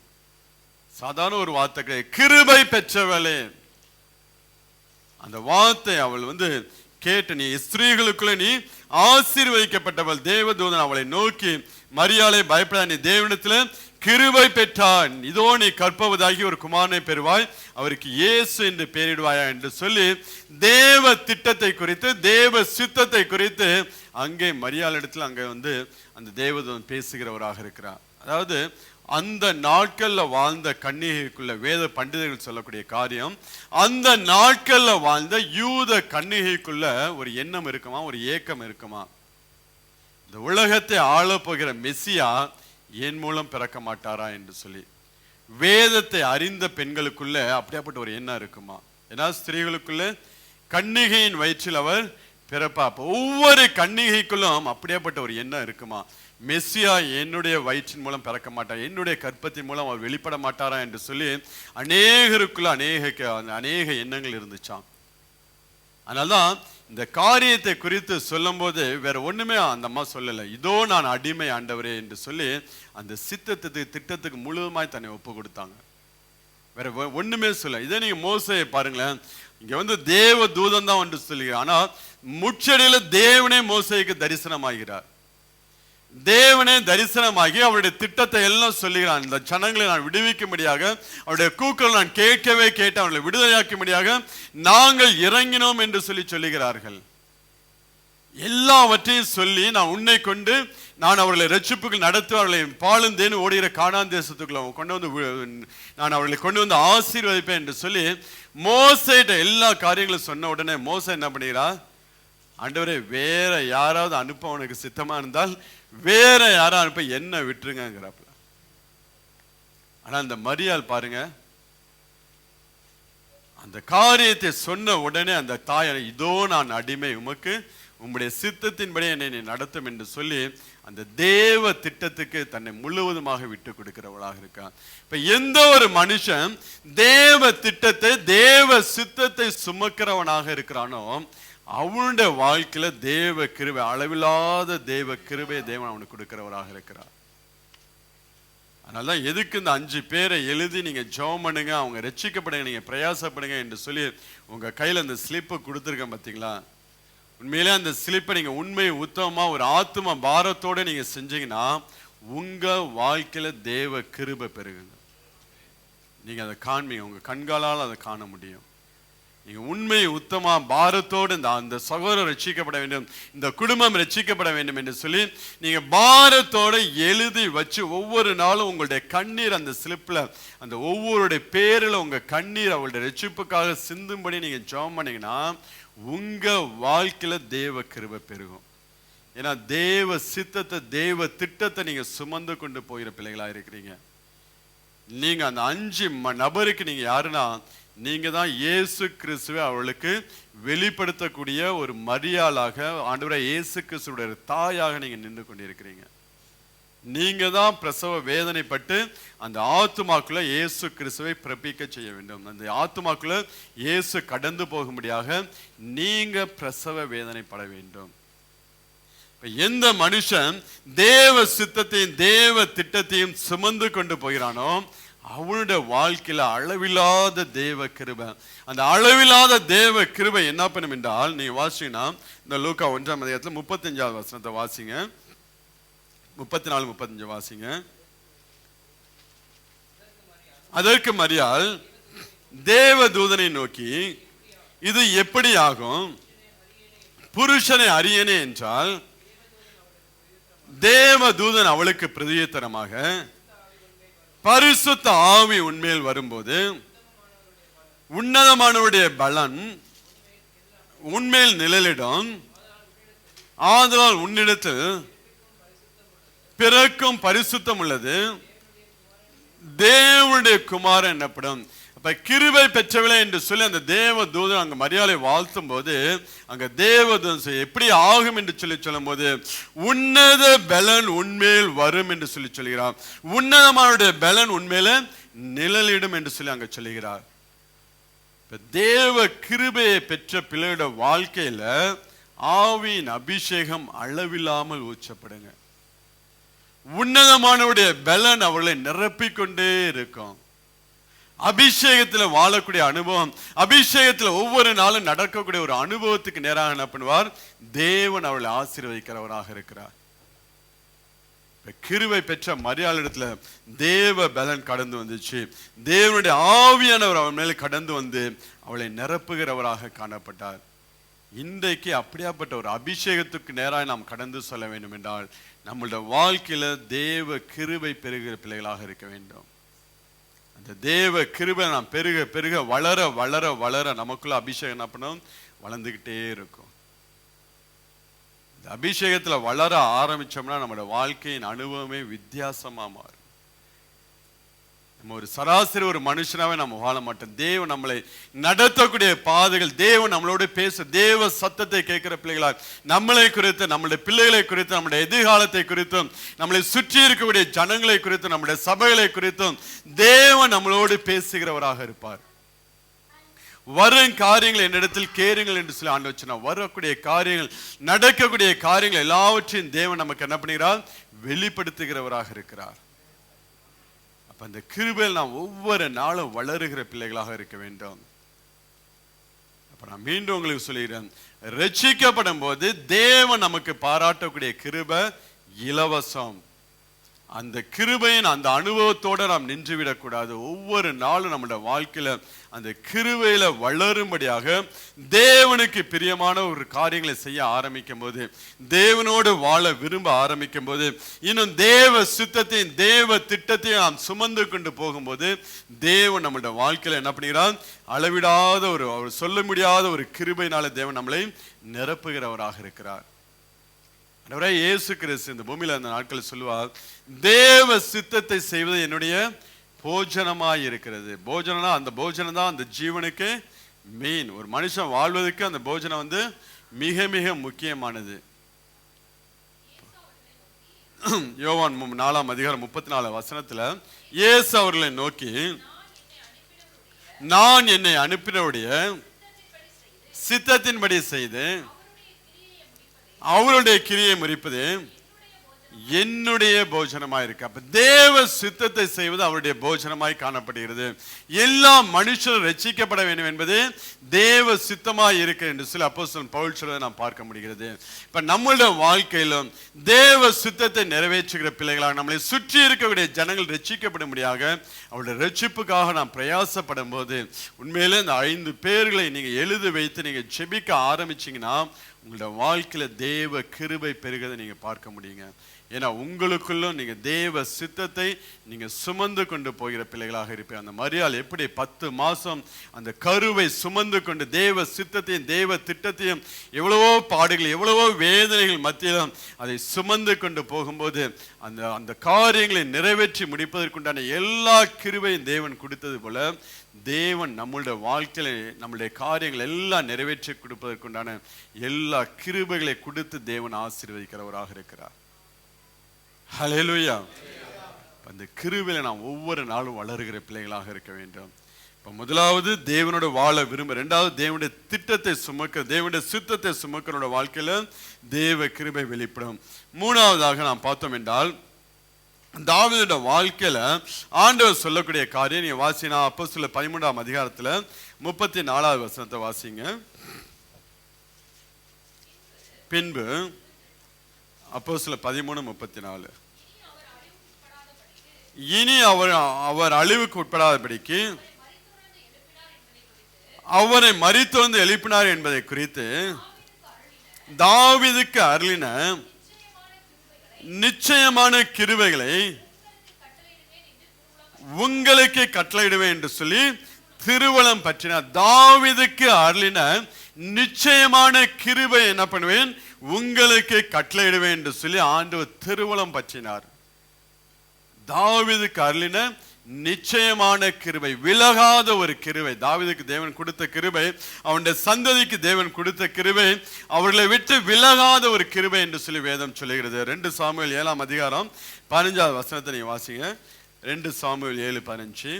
சாதாரண ஒரு வார்த்தை கிடையாது. கிருபை பெற்றவளே, அந்த வார்த்தை அவள் கேட்டு, நீ ஸ்திரீகளுக்குள்ள நீ ஆசீர்வதிக்கப்பட்டவள். தேவதூதன் அவளை நோக்கி, மரியாளை பயப்பட, நீ தேவனிடத்தில் கிருபை பெற்றான், இதோ நீ கற்பவதாகி ஒரு குமாரனை பெறுவாய், அவருக்கு இயேசு என்று பெயரிடுவாயா என்று சொல்லி தேவ திட்டத்தை குறித்து, தேவ சித்தத்தை குறித்து அங்கே மரியாளிடத்தில் அங்கே அந்த தேவதூதன் பேசுகிறவராக இருக்கிறார். அதாவது அந்த நாட்கள்ல வாழ்ந்த கன்னிகைக்குள்ள வேத பண்டிதர்கள் சொல்லக்கூடிய காரியம், அந்த நாட்கள்ல வாழ்ந்த யூத கன்னிகைக்குள்ள ஒரு எண்ணம் இருக்குமா, ஒரு ஏக்கம் இருக்குமா, இந்த உலகத்தை ஆள போகிற மெசியா என் மூலம் பிறக்க மாட்டாரா என்று சொல்லி வேதத்தை அறிந்த பெண்களுக்குள்ள அப்படியாப்பட்ட ஒரு எண்ணம் இருக்குமா? ஏன்னா ஸ்திரீகளுக்குள்ள கன்னிகையின் வயிற்றில் அவர் பிறப்பா. ஒவ்வொரு கன்னிகைக்குள்ளும் அப்படியாப்பட்ட ஒரு எண்ணம் இருக்குமா? மெஸ்ஸியா என்னுடைய வயிற்றின் மூலம் பிறக்க மாட்டார், என்னுடைய கற்பத்தின் மூலம் அவர் வெளிப்பட மாட்டாரா என்று சொல்லி அநேகருக்குள்ள அநேக எண்ணங்கள் இருந்துச்சாம். அதனால்தான் இந்த காரியத்தை குறித்து சொல்லும் போது வேற ஒண்ணுமே அந்த அம்மா சொல்லலை. இதோ நான் அடிமை ஆண்டவரே என்று சொல்லி அந்த திட்டத்துக்கு முழுவதுமாய் தன்னை ஒப்பு கொடுத்தாங்க. வேற ஒண்ணுமே சொல்ல. இதே நீங்க மோசேயை பாருங்களேன், இங்க தேவ தூதன் தான் என்று சொல்லுகிறார். ஆனா முச்சடியில தேவனே மோசேக்கு தரிசனமாகிறார். தேவனே தரிசனமாகி அவருடைய திட்டத்தை எல்லாம் சொல்லுகிறான். இந்த ஜனங்களை நான் விடுவிக்கும்படியாக, அவருடைய கூக்கள் நான் கேட்கவே கேட்டு அவர்களை விடுதலையாக்கும்படியாக நாங்கள் இறங்கினோம் என்று சொல்லுகிறார்கள். எல்லாவற்றையும் சொல்லி, நான் உன்னை கொண்டு நான் அவர்களை ரட்சிப்புக்கு நடத்து, அவர்களை பாலும் தேனும் ஓடுகிற கானான் தேசத்துக்குள்ள நான் அவர்களை கொண்டு வந்து ஆசீர்வதிப்பேன் என்று சொல்லி மோசேட்ட எல்லா காரியங்களும் சொன்ன உடனே மோசே என்ன பண்ணுகிறார்? ஆண்டவரே, வேற யாராவது அனுப்ப உனக்கு சித்தமா இருந்தால் வேற யாரும் அனுப்ப என்ன விட்டுருங்கிறாப்ல. ஆனா அந்த மரியாள் பாருங்க, அந்த காரியத்தை சொன்ன உடனே அந்த தாய், இதோ நான் அடிமை, உமக்கு உம்முடைய சித்தத்தின்படி என்னை நீ நடத்தும் என்று சொல்லி அந்த தேவ திட்டத்துக்கு தன்னை முழுவதுமாக விட்டு கொடுக்கிறவளாக இருக்கான். இப்ப எந்த ஒரு மனுஷன் தேவ திட்டத்தை, தேவ சித்தத்தை சுமக்கிறவனாக இருக்கிறானோ அவனுடைய வாழ்க்கையில தேவ கிருபை, அளவில்லாத தேவ கிருபை தேவன் அவனுக்கு கொடுக்கிறவராக இருக்கிறார். அதனாலதான் எதுக்கு இந்த 5 பேரை எழுதி நீங்க ஜெபம் பண்ணுங்க, அவங்க ரட்சிக்கப்படுங்க, நீங்க பிரயாசப்படுங்க என்று சொல்லி உங்க கையில அந்த ஸ்லிப்பை கொடுத்துருக்கேன் பார்த்தீங்களா? உண்மையிலே அந்த ஸ்லிப்பை நீங்க உண்மை உத்தமமா ஒரு ஆத்ம பாரத்தோட நீங்க செஞ்சீங்கன்னா உங்க வாழ்க்கையில தேவ கிருபை பெருகுங்க. நீங்க அதை காண்பீங்க, உங்க கண்களால் அதை காண முடியும். நீங்க உண்மை உத்தமா பாரத்தோடு அந்த சகோதரர் ரட்சிக்கப்பட வேண்டும், இந்த குடும்பம் ரட்சிக்கப்பட வேண்டும் என்று சொல்லி நீங்க பாரத்தோட எழுதி வச்சு ஒவ்வொரு நாளும் உங்களுடைய கண்ணீர் அந்த ஸ்லிப்ல, அந்த ஒவ்வொருடைய பேரில் உங்க கண்ணீர் அவங்களுடைய ரட்சிப்புக்காக சிந்தும்படி நீங்க ஜெபம் பண்ணீங்கன்னா உங்க வாழ்க்கையில தேவ கிருபை பெருகும். ஏன்னா தேவ சித்தத்தை, தேவ திட்டத்தை நீங்க சுமந்து கொண்டு போகிற பிள்ளைகளா இருக்கிறீங்க. நீங்க அந்த 5 நபருக்கு நீங்க யாருன்னா, நீங்க தான் இயேசு கிறிஸ்துவை அவளுக்கு வெளிப்படுத்தக்கூடிய ஒரு மரியாளாக, ஆண்டவரே இயேசு கிறிஸ்துவோட தாயாக நீங்க நின்று கொண்டிருக்கிறீங்க. நீங்க தான் பிரசவ வேதனைப்பட்டு அந்த ஆத்துமாக்குள்ள இயேசு கிறிஸ்துவை பிறப்பிக்க செய்ய வேண்டும். அந்த ஆத்துமாக்குள்ள இயேசு கடந்து போகும்படியாக நீங்க பிரசவ வேதனைப்பட வேண்டும். எந்த மனுஷன் தேவ சித்தத்தையும் தேவ திட்டத்தையும் சுமந்து கொண்டு போகிறானோ அவனுடைய வாழ்க்கையில அளவில்லாத தேவ கிருபை, அந்த அளவில்லாத தேவ கிருபை என்ன பண்ணும் என்றால், நீங்க வாசிங்கன்னா இந்த லூக்கா 1ஆம் அதிகாரத்துல 35வது வசனத்தை வாசிங்க, 34, 35 வாசிங்க. அதற்கு மரியாள் தேவ தூதனை நோக்கி, இது எப்படி ஆகும்? புருஷனை அறியனே என்றால் தேவ தூதன் அவளுக்கு பிரதியுத்தரமாக, பரிசுத்த ஆவி உன்மேல் வரும்போது உன்னதமானவருடைய பலன் உன்மேல் நிழலிடும், ஆதலால் உன்னிடத்தில் பிறக்கும் பரிசுத்தம் உள்ளது தேவனுடைய குமாரன் எனப்படும். அப்ப கிருபை பெற்றவளே என்று சொல்லி அந்த தேவ தூதன் அங்க மரியாதை வாழ்த்தும் போது அங்க தேவ தூதன் எப்படி ஆகும் என்று சொல்லும் போது உன்னத பலன் உன்மேல் வரும் என்று சொல்லி சொல்கிறார். உன்னதமானுடைய பலன் உண்மையில நிழலிடும் என்று சொல்லி அங்க சொல்லுகிறார். தேவ கிருபையை பெற்ற பிள்ளையோட வாழ்க்கையில ஆவியின் அபிஷேகம் அளவில்லாமல் ஊற்றப்படுங்க. உன்னதமானவருடைய பலன் அவர்களை நிரப்பிக்கொண்டே இருக்கும். அபிஷேகத்தில் வாழக்கூடிய அனுபவம், அபிஷேகத்தில் ஒவ்வொரு நாளும் நடக்கக்கூடிய ஒரு அனுபவத்துக்கு நேராக என்ன பண்ணுவார்? தேவன் அவர்களை ஆசீர்வதிக்கிறவராக இருக்கிறார். கிருபை பெற்ற மரியாளிடத்துல தேவ பலன் கடந்து வந்துச்சு. தேவனுடைய ஆவியானவர் அவன் மேல கடந்து வந்து அவளை நிரப்புகிறவராக காணப்பட்டார். இன்றைக்கு அப்படியாப்பட்ட ஒரு அபிஷேகத்துக்கு நேராக நாம் கடந்து சொல்ல வேண்டும் என்றால் நம்மளுடைய வாழ்க்கையில தேவ கிருபை பெறுகிற பிள்ளைகளாக இருக்க வேண்டும். அந்த தேவ கிருபை நாம் பெருக பெருக வளர வளர வளர நமக்குள்ள அபிஷேகம் என்ன பண்ணும்? வளர்ந்துகிட்டே இருக்கும். இந்த அபிஷேகத்துல வளர ஆரம்பிச்சோம்னா நம்மளோட வாழ்க்கையின் அனுபவமே வித்தியாசமா மாறும். நம்ம ஒரு சராசரி ஒரு மனுஷனாவே நம்ம வாழ மாட்டோம். தேவன் நம்மளை நடத்தக்கூடிய பாதைகள், தேவன் நம்மளோட பேச, தேவ சத்தத்தை கேட்கிற பிள்ளைகளா நம்மளை குறித்து, நம்மளுடைய பிள்ளைகளை குறித்து, நம்முடைய எதிர்காலத்தை குறித்தும், நம்மளை சுற்றி இருக்கக்கூடிய ஜனங்களை குறித்தும், நம்முடைய சபைகளை குறித்தும் தேவன் நம்மளோடு பேசுகிறவராக இருப்பார். வரும் காரியங்கள் என்னிடத்தில் கேளுங்கள் என்று சொல்லி ஆண்டவர் சொன்னார். வரக்கூடிய காரியங்கள், நடக்கக்கூடிய காரியங்கள் எல்லாவற்றையும் தேவன் நமக்கு என்ன பண்ணுகிறார்? வெளிப்படுத்துகிறவராக இருக்கிறார். அப்ப அந்த கிருபையில் நாம் ஒவ்வொரு நாளும் வளருகிற பிள்ளைகளாக இருக்க வேண்டும். அப்ப நான் மீண்டும் உங்களுக்கு சொல்லுகிறேன், ரட்சிக்கப்படும் போது தேவன் நமக்கு பாராட்டக்கூடிய கிருபை இலவசம். அந்த கிருபையின் அந்த அனுபவத்தோட நாம் நின்று விடக்கூடாது. ஒவ்வொரு நாளும் நம்முடைய வாழ்க்கையில அந்த கிருபையில வளரும்படியாக தேவனுக்கு பிரியமான ஒரு காரியங்களை செய்ய ஆரம்பிக்கும் போது, தேவனோடு வாழ விரும்ப ஆரம்பிக்கும் போது, இன்னும் தேவ சித்தத்தையும் தேவ திட்டத்தையும் நாம் சுமந்து கொண்டு போகும்போது தேவன் நம்முடைய வாழ்க்கையில என்ன பண்ணுகிறார்? அளவிடாத ஒரு சொல்ல முடியாத ஒரு கிருபையினால தேவன் நம்மளை நிரப்புகிறவராக இருக்கிறார். இயேசு கிறிஸ்து இந்த பூமியில அந்த நாட்கள் சொல்லுவார், தேவ சித்தத்தை செய்வது என்னுடைய போஜனமாய் இருக்கிறது. போஜனம்னா அந்த போஜனம் தான் அந்த ஜீவனுக்கு மெயின். ஒரு மனுஷன் வாழ்வதற்கு அந்த போஜனம் மிக மிக முக்கியமானது. யோவான் 4:34 இயேசு அவர்களை நோக்கி, நான் என்னை அனுப்பினவுடைய சித்தத்தின்படி செய்து அவருடைய கிரியை முறிப்பது என்னுடைய போஜனமாய் இருக்கு. அப்ப தேவ சித்தத்தை செய்வது அவருடைய போஜனமாய் காணப்படுகிறது. எல்லா மனுஷரும் ரட்சிக்கப்பட வேண்டும் என்பது தேவ சித்தமாய் இருக்கு என்று சொல்லி அப்போஸ்தலன் பவுல் சொல்வதை நாம் பார்க்க முடிகிறது. இப்ப நம்மளுடைய வாழ்க்கையிலும் தேவ சித்தத்தை நிறைவேற்றுகிற பிள்ளைகளாக நம்மளை சுற்றி இருக்கக்கூடிய ஜனங்கள் ரட்சிக்கப்படும்படியாக அவருடைய ரட்சிப்புக்காக நாம் பிரயாசப்படும் போது உண்மையிலே இந்த 5 பேர்களை நீங்க எழுதி வைத்து நீங்க ஜெபிக்க ஆரம்பிச்சீங்கன்னா உங்களுடைய வாழ்க்கையில தேவ கிருபை பெருகிறதை நீங்க பார்க்க முடியுங்க. ஏன்னா உங்களுக்குள்ளும் நீங்க தேவ சித்தத்தை நீங்க சுமந்து கொண்டு போகிற பிள்ளைகளாக இருப்பீங்க. அந்த மரியாள் எப்படி 10 மாசம் அந்த கருவை சுமந்து கொண்டு தேவ சித்தத்தையும் தேவ திட்டத்தையும் எவ்வளவோ பாடுகள் எவ்வளவோ வேதனைகள் மத்தியிலும் அதை சுமந்து கொண்டு போகும்போது அந்த காரியங்களை நிறைவேற்றி முடிப்பதற்குண்டான எல்லா கிருபையும் தேவன் கொடுத்தது போல தேவன் நம்மளுடைய வாழ்க்கையில நம்மளுடைய காரியங்கள் எல்லாம் நிறைவேற்றி கொடுப்பதற்குண்டான எல்லா கிருபைகளை கொடுத்து தேவன் ஆசீர்வதிக்கிறவராக இருக்கிறார். ஹல்லேலூயா. அந்த கிருபையில நாம் ஒவ்வொரு நாளும் வளருகிற பிள்ளைகளாக இருக்க வேண்டும். இப்ப முதலாவது தேவனோட வாழ விரும்ப, இரண்டாவது தேவனுடைய திட்டத்தை சுமக்க, தேவனுடைய சித்தத்தை சுமக்கிறோட வாழ்க்கையில தேவ கிருபை வெளிப்படும். மூணாவதாக நாம் பார்த்தோம் என்றால் தாவீதுடைய வாழ்க்கையில ஆண்டவர் சொல்லக்கூடிய காரியம் நீங்க வாசினா அப்போஸ்தலர் 13 34 வாசிங்க. பின்பு அப்போஸ்தலர் 13:34 இனி அவர் அழிவுக்கு உட்படாதபடிக்கு அவரை மரித்தோர்ந்து எழுப்பினார் என்பதை குறித்து தாவீதுக்கு அருளின நிச்சயமான கிருபைகளை உங்களுக்கு கட்டளையிடுவேன் என்று சொல்லி திருவலம் பற்றினார். தாவீதுக்கு அருளின நிச்சயமான கிருபை என்ன பண்ணுவேன்? உங்களுக்கு கட்டளையிடுவேன் என்று சொல்லி ஆண்டவர் திருவலம் பற்றினார். தாவீதுக்கு அருளின நிச்சயமான கிருபை, விலகாத ஒரு கிருபை. தாவீதுக்கு தேவன் கொடுத்த கிருபை, அவனுடைய சந்ததிக்கு தேவன் கொடுத்த கிருபை, அவர்களை விட்டு விலகாத ஒரு கிருபை என்று சொல்லி வேதம் சொல்லுகிறது. 2 சாமுவேல் 7ஆம் அதிகாரம் 15வது வசனத்தை நீங்க வாசிங்க. 2 சாமுவேல் 7:15.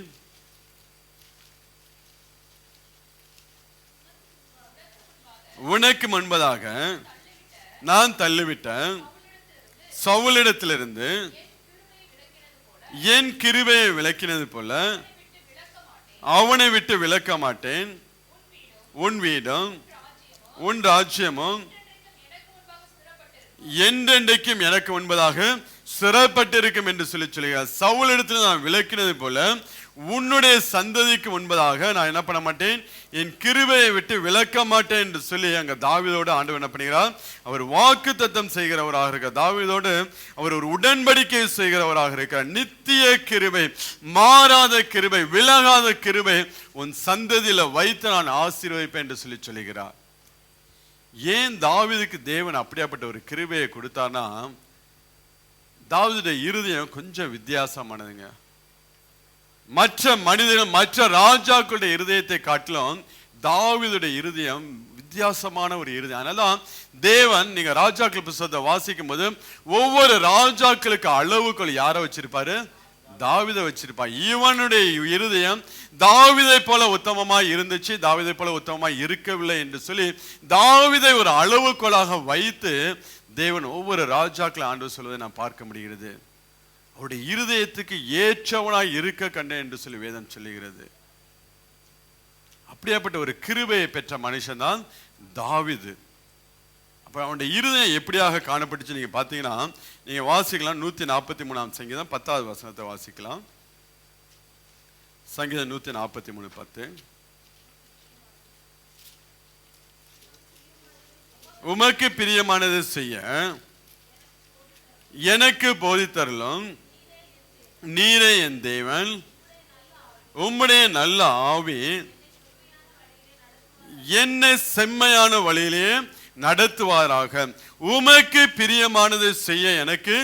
உனக்கு முன்பதாக நான் தள்ளிவிட்ட சவுலிடத்திலிருந்து என் கிருபையை விலக்கினது போல அவனை விட்டு விலக்க மாட்டேன். உன் வீடும் உன் ராஜ்யமும் என்றென்றைக்கும் எனக்கு முன்பதாக சிறப்பட்டிருக்கும் என்று சொல்லி சொல்லுகிறார். சவுலிடத்தில் நான் விலக்கினது போல உன்னுடைய சந்ததிக்கு முன்பதாக நான் என்ன பண்ண மாட்டேன், என் கிருபையை விட்டு விலக்க மாட்டேன் என்று சொல்லி அங்க தாவீதோடு ஆண்டவர் என்ன பண்ணுகிறார், அவர் வாக்குத்தத்தம் செய்கிறவராக இருக்கிறார். தாவீதோடு அவர் ஒரு உடன்படிக்கை செய்கிறவராக இருக்கிறார். நித்திய கிருபை, மாறாத கிருபை, விலகாத கிருபை உன் சந்ததியில வைத்து நான் ஆசீர்வதிப்பேன் என்று சொல்லி சொல்லுகிறார். ஏன் தாவீதுக்கு தேவன் அப்படியாப்பட்ட ஒரு கிருபையை கொடுத்தானா, தாவீதுடைய இருதயம் கொஞ்சம் வித்தியாசமானதுங்க. மற்ற மனிதர்கள், மற்ற ராஜாக்களுடைய இருதயத்தை காட்டிலும் தாவீதுடைய இருதயம் வித்தியாசமான ஒரு இருதயம். அதனால தேவன், நீங்க ராஜாக்கள் புத்தகத்தை வாசிக்கும் போது ஒவ்வொரு ராஜாக்களுக்கு அளவுக்குள் யாரை வச்சிருப்பாரு, தாவீதை வச்சிருப்பார். இவனுடைய இருதயம் தாவீதை போல உத்தமமாய் இருந்துச்சு, தாவீதை போல உத்தமமாய் இருக்கவில்லை என்று சொல்லி தாவீதை ஒரு அளவுகோலாக வைத்து தேவன் ஒவ்வொரு ராஜாக்களை ஆண்டவர் சொல்வதை நாம் பார்க்க முடிகிறது. அவருடைய இருதயத்துக்கு ஏற்றவனாய் இருக்க கண்டேன் என்று சொல்லி வேதம் சொல்லுகிறது. அப்படியாப்பட்ட ஒரு கிருபையை பெற்ற மனுஷன் தான் தாவீது. அப்ப அவனுடைய இருதயம் எப்படியாக காணப்பட்டுச்சு நீங்க பாத்தீங்கன்னா, நீங்க வாசிக்கலாம் 143ஆம் சங்கீதம் 10வது வசனத்தை வாசிக்கலாம். சங்கீதம் 143:10. உமக்கு பிரியமானதை செய்ய எனக்கு போதித்தருளும், நீரே என் தேவன், உம்முடைய நல்ல ஆவி என்னை செம்மையான வழியிலே நடத்துவாராக. உமக்கு பிரியமானதை செய்ய எனக்கு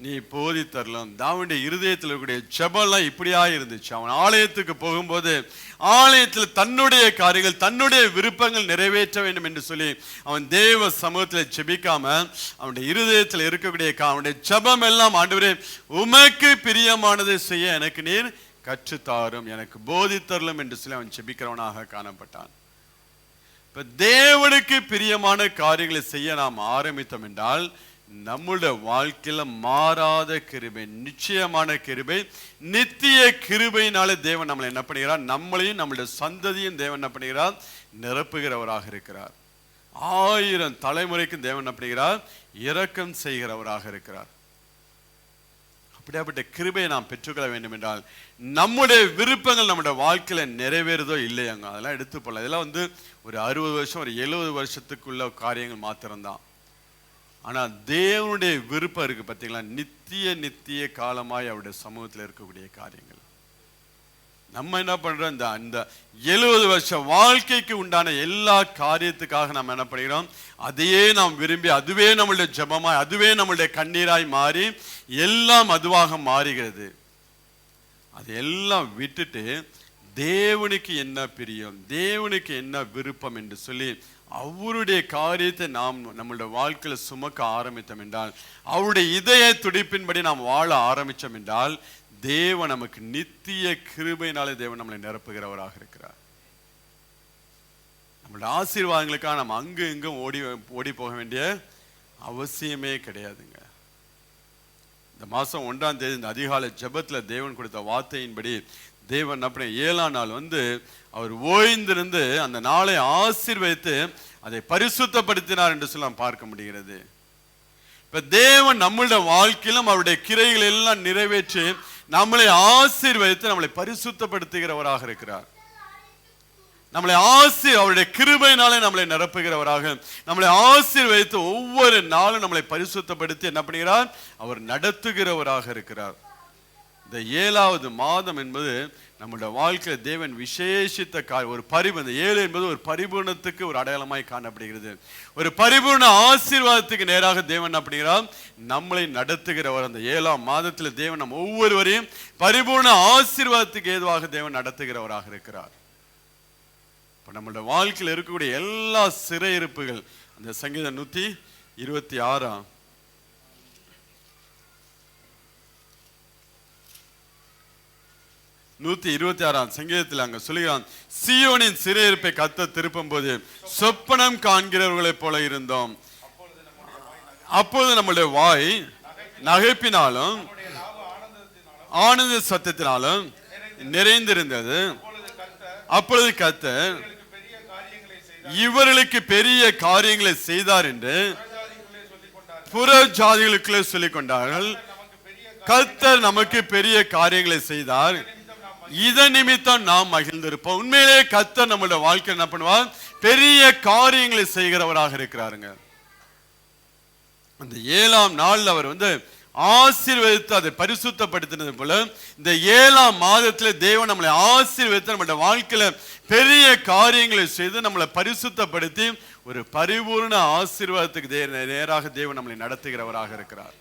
நீ போதித்தரலாம். தாவீதுடைய இருதயத்தில் இருக்கக்கூடிய ஜெபம்லாம் இப்படியா இருந்துச்சு. அவன் ஆலயத்துக்கு போகும்போது ஆலயத்தில் தன்னுடைய காரியங்கள், தன்னுடைய விருப்பங்கள் நிறைவேற்ற வேண்டும் என்று சொல்லி அவன் தேவ சமூகத்தில் ஜெபிக்காம அவனுடைய இருதயத்தில் இருக்கக்கூடிய அவனுடைய ஜெபம் எல்லாம், ஆண்டவரே உமக்கு பிரியமானதை செய்ய எனக்கு நீர் கற்றுத்தாரும், எனக்கு போதித்தரலும் என்று சொல்லி அவன் ஜெபிக்கிறவனாக காணப்பட்டான். இப்ப தேவனுக்கு பிரியமான காரியங்களை செய்ய நாம் ஆரம்பித்தோம் என்றால் நம்முடைய வாழ்க்கையில மாறாத கிருபை, நிச்சயமான கிருபை, நித்திய கிருபையினாலே தேவன் நம்மளை என்ன பண்ணுகிறார், நம்மளையும் நம்மளுடைய சந்ததியும் தேவன் என்ன பண்ணுகிறார், நிரப்புகிறவராக இருக்கிறார். 1000 தலைமுறைக்கும் தேவன் என்ன பண்ணுகிறார், இரக்கம் செய்கிறவராக இருக்கிறார். அப்படியாப்பட்ட கிருபையை நாம் பெற்றுக்கொள்ள வேண்டும் என்றால் நம்முடைய விருப்பங்கள் நம்முடைய வாழ்க்கையில நிறைவேறுதோ இல்லையாங்க, அதெல்லாம் எடுத்து போடலாம். இதெல்லாம் ஒரு 60 வருஷம், ஒரு 70 வருஷத்துக்குள்ள காரியங்கள் மாத்திரம்தான். ஆனா தேவனுடைய விருப்பம் இருக்கு பார்த்தீங்களா, நித்திய காலமாய் அவருடைய சமூகத்தில் இருக்கக்கூடிய காரியங்கள். நம்ம என்ன பண்றோம், இந்த 70 வருஷ வாழ்க்கைக்கு உண்டான எல்லா காரியத்துக்காக நம்ம என்ன பண்ணுகிறோம், அதையே நாம் விரும்பி, அதுவே நம்மளுடைய ஜெபமாய், அதுவே நம்மளுடைய கண்ணீராய் மாறி எல்லாம் அதுவாக மாறுகிறது. அதையெல்லாம் விட்டுட்டு தேவனுக்கு என்ன பிரியம், தேவனுக்கு என்ன விருப்பம் என்று சொல்லி அவருடைய காரியத்தை நாம் நம்மளுடைய வாழ்க்கையில சுமக்க ஆரம்பித்தோம் என்றால், அவருடைய இதய துடிப்பின்படி நாம் வாழ ஆரம்பித்தோம் என்றால், தேவன் நமக்கு நித்திய கிருபையினாலே தேவன் நம்மளை நிரப்புகிறவராக இருக்கிறார். நம்மளுடைய ஆசீர்வாதங்களுக்காக நம்ம அங்கு இங்கும் ஓடி போக வேண்டிய அவசியமே கிடையாதுங்க. இந்த மாசம் 1ஆம் தேதி இந்த அதிகாலை ஜெபத்துல தேவன் கொடுத்த வார்த்தையின்படி தேவன் அப்படி 7ஆம் நாள் அவர் ஓய்ந்திருந்து அந்த நாளை ஆசீர்வதித்து அதை பரிசுத்தப்படுத்தினார் என்று சொல்லி நாம் பார்க்க முடிகிறது. இப்ப தேவன் நம்மளுடைய வாழ்க்கையிலும் அவருடைய கிரைகள் எல்லாம் நிறைவேற்றி நம்மளை ஆசீர்வதித்து நம்மளை பரிசுத்தப்படுத்துகிறவராக இருக்கிறார். நம்மளை அவருடைய கிருபையினாலே நம்மளை நிரப்புகிறவராக, நம்மளை ஆசீர்வதித்து ஒவ்வொரு நாளும் நம்மளை பரிசுத்தப்படுத்தி என்ன பண்ணுகிறார், அவர் நடத்துகிறவராக இருக்கிறார். இந்த 7வது மாதம் என்பது நம்முடைய வாழ்க்கையில் தேவன் விசேஷித்த ஒரு இந்த 7 என்பது ஒரு பரிபூர்ணத்துக்கு ஒரு அடையாளமாய் காணப்படுகிறது. ஒரு பரிபூர்ண ஆசீர்வாதத்துக்கு நேராக தேவன் என்ன பண்ணுகிறார்? நம்மளை நடத்துகிறவர். அந்த 7ஆம் மாதத்தில் தேவன் நம் ஒவ்வொருவரையும் பரிபூர்ண ஆசீர்வாதத்துக்கு ஏதுவாக தேவன் நடத்துகிறவராக இருக்கிறார். இப்போ நம்மளுடைய வாழ்க்கையில் இருக்கக்கூடிய எல்லா சிறையிருப்புகள், அந்த சங்கீதம் 126 126 சங்கீதத்தில் அங்க சொல்லுகிறான், சீயோனின் சிறையிருப்பை கர்த்தர் திருப்பும் போது சொப்பனம் காண்கிறவர்களைப் போல இருந்தோம். அப்பொழுது நம்முடைய வாய் நகைப்பினாலும் ஆனந்த சத்தத்தினாலும் நிறைந்திருந்தது. அப்பொழுது கர்த்தர் இவர்களுக்கு பெரிய காரியங்களை செய்தார் என்று புற ஜாதிகளுக்குள்ளே சொல்லிக் கொண்டார்கள். கர்த்தர் நமக்கு பெரிய காரியங்களை செய்தார், இதன் நிமித்தம் நாம் மகிழ்ந்திருப்போம். உண்மையிலே கர்த்தர் நம்மளுடைய வாழ்க்கை என்ன பண்ணுவார்? பெரிய காரியங்களை செய்கிறவராக இருக்கிறாருங்க. அந்த 7ஆம் நாள் அவர் ஆசீர்வதித்து அதை பரிசுத்தப்படுத்தினது போல இந்த 7ஆம் மாதத்தில் தேவன் நம்மளை ஆசீர்வதித்து நம்மளுடைய வாழ்க்கையில பெரிய காரியங்களை செய்து நம்மளை பரிசுத்தப்படுத்தி ஒரு பரிபூர்ண ஆசீர்வாதத்துக்கு நேராக தேவன் நம்மளை நடத்துகிறவராக இருக்கிறார்.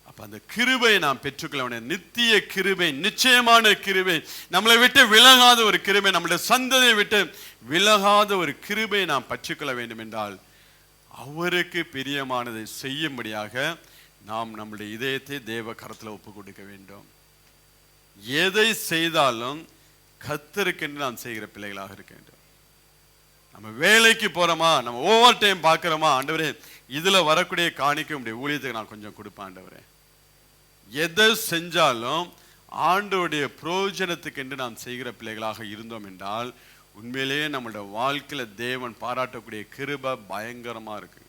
அப்ப அந்த கிருபையை நாம் பெற்றுக்கொள்ள, நித்திய கிருபை, நிச்சயமான கிருபை, நம்மளை விட்டு விலகாத ஒரு கிருபை, நம்முடைய சந்ததியை விட்டு விலகாத ஒரு கிருபை நாம் பற்றிக்கொள்ள வேண்டும் என்றால் அவருக்கு பிரியமானதை செய்யும்படியாக நாம் நம்முடைய இதயத்தை தேவ கரத்தில் ஒப்பு கொடுக்க வேண்டும். எதை செய்தாலும் கர்த்தருக்கென்று நாம் செய்கிற பிள்ளைகளாக இருக்க வேண்டும். நம்ம வேலைக்கு போறோமா, நம்ம ஓவர் டைம் பார்க்கிறோமா, ஆண்டவரே இதுல வரக்கூடிய காணிக்கை உடைய ஊழியத்துக்கு நான் கொஞ்சம் கொடுப்பேன் ஆண்டவரே. எதை செஞ்சாலும் ஆண்டவருடைய பிரயோஜனத்துக்கு என்று நாம் செய்கிற பிள்ளைகளாக இருந்தோம் என்றால் உண்மையிலேயே நம்மளுடைய வாழ்க்கையில தேவன் பாராட்டக்கூடிய கிருபை பயங்கரமா இருக்கு.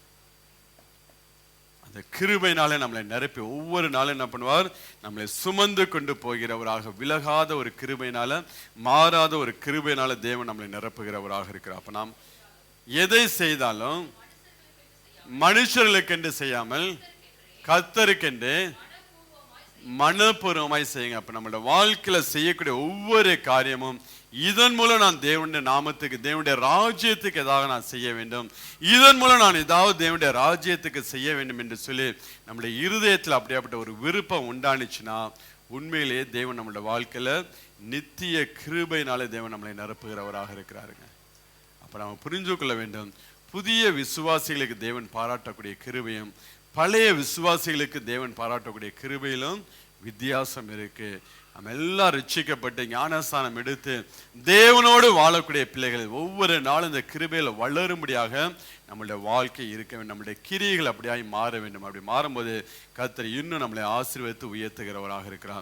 அந்த கிருபையினாலே நம்மளை நிரப்பி ஒவ்வொரு நாளும் என்ன பண்ணுவார்? நம்மளை சுமந்து கொண்டு போகிறவராக, விலகாத ஒரு கிருபையினால, மாறாத ஒரு கிருபையினால தேவன் நம்மளை நிரப்புகிறவராக இருக்கிறார். அப்ப நாம் எதை செய்தாலும் மனுஷர்களுக்கென்று செய்யாமல் கர்த்தருக்கென்று மனப்பூர்வமாய் செய்யுங்க. அப்ப நம்மளோட வாழ்க்கையில செய்யக்கூடிய ஒவ்வொரு காரியமும் இதன் மூலம் நான் தேவனுடைய நாமத்துக்கு, தேவனுடைய ராஜ்யத்துக்கு ஏதாவது நான் செய்ய வேண்டும், இதன் மூலம் நான் ஏதாவது தேவனுடைய ராஜ்யத்துக்கு செய்ய வேண்டும் என்று சொல்லி நம்முடைய இருதயத்தில் அப்படியாப்பட்ட ஒரு விருப்பம் உண்டானுச்சுன்னா உண்மையிலேயே தேவன் நம்மளுடைய வாழ்க்கையில நித்திய கிருபையினாலே தேவன் நம்மளை நிரப்புகிறவராக இருக்கிறாருங்க. அப்ப நம்ம புரிஞ்சு கொள்ள வேண்டும், புதிய விசுவாசிகளுக்கு தேவன் பாராட்டக்கூடிய கிருபையும் பழைய விசுவாசிகளுக்கு தேவன் பாராட்டக்கூடிய கிருபையிலும் வித்தியாசம் இருக்கு. நம்ம எல்லாம் ரட்சிக்கப்பட்டு ஞானஸ்தானம் எடுத்து தேவனோடு வாழக்கூடிய பிள்ளைகள் ஒவ்வொரு நாளும் இந்த கிருபையில வளரும்படியாக நம்மளுடைய வாழ்க்கை இருக்க வேண்டும். நம்மளுடைய கிரியைகள் அப்படியாய் மாற வேண்டும். அப்படி மாறும்போது கர்த்தர் இன்னும் நம்மளை ஆசீர்வதித்து உயர்த்துகிறவராக இருக்கிறார்.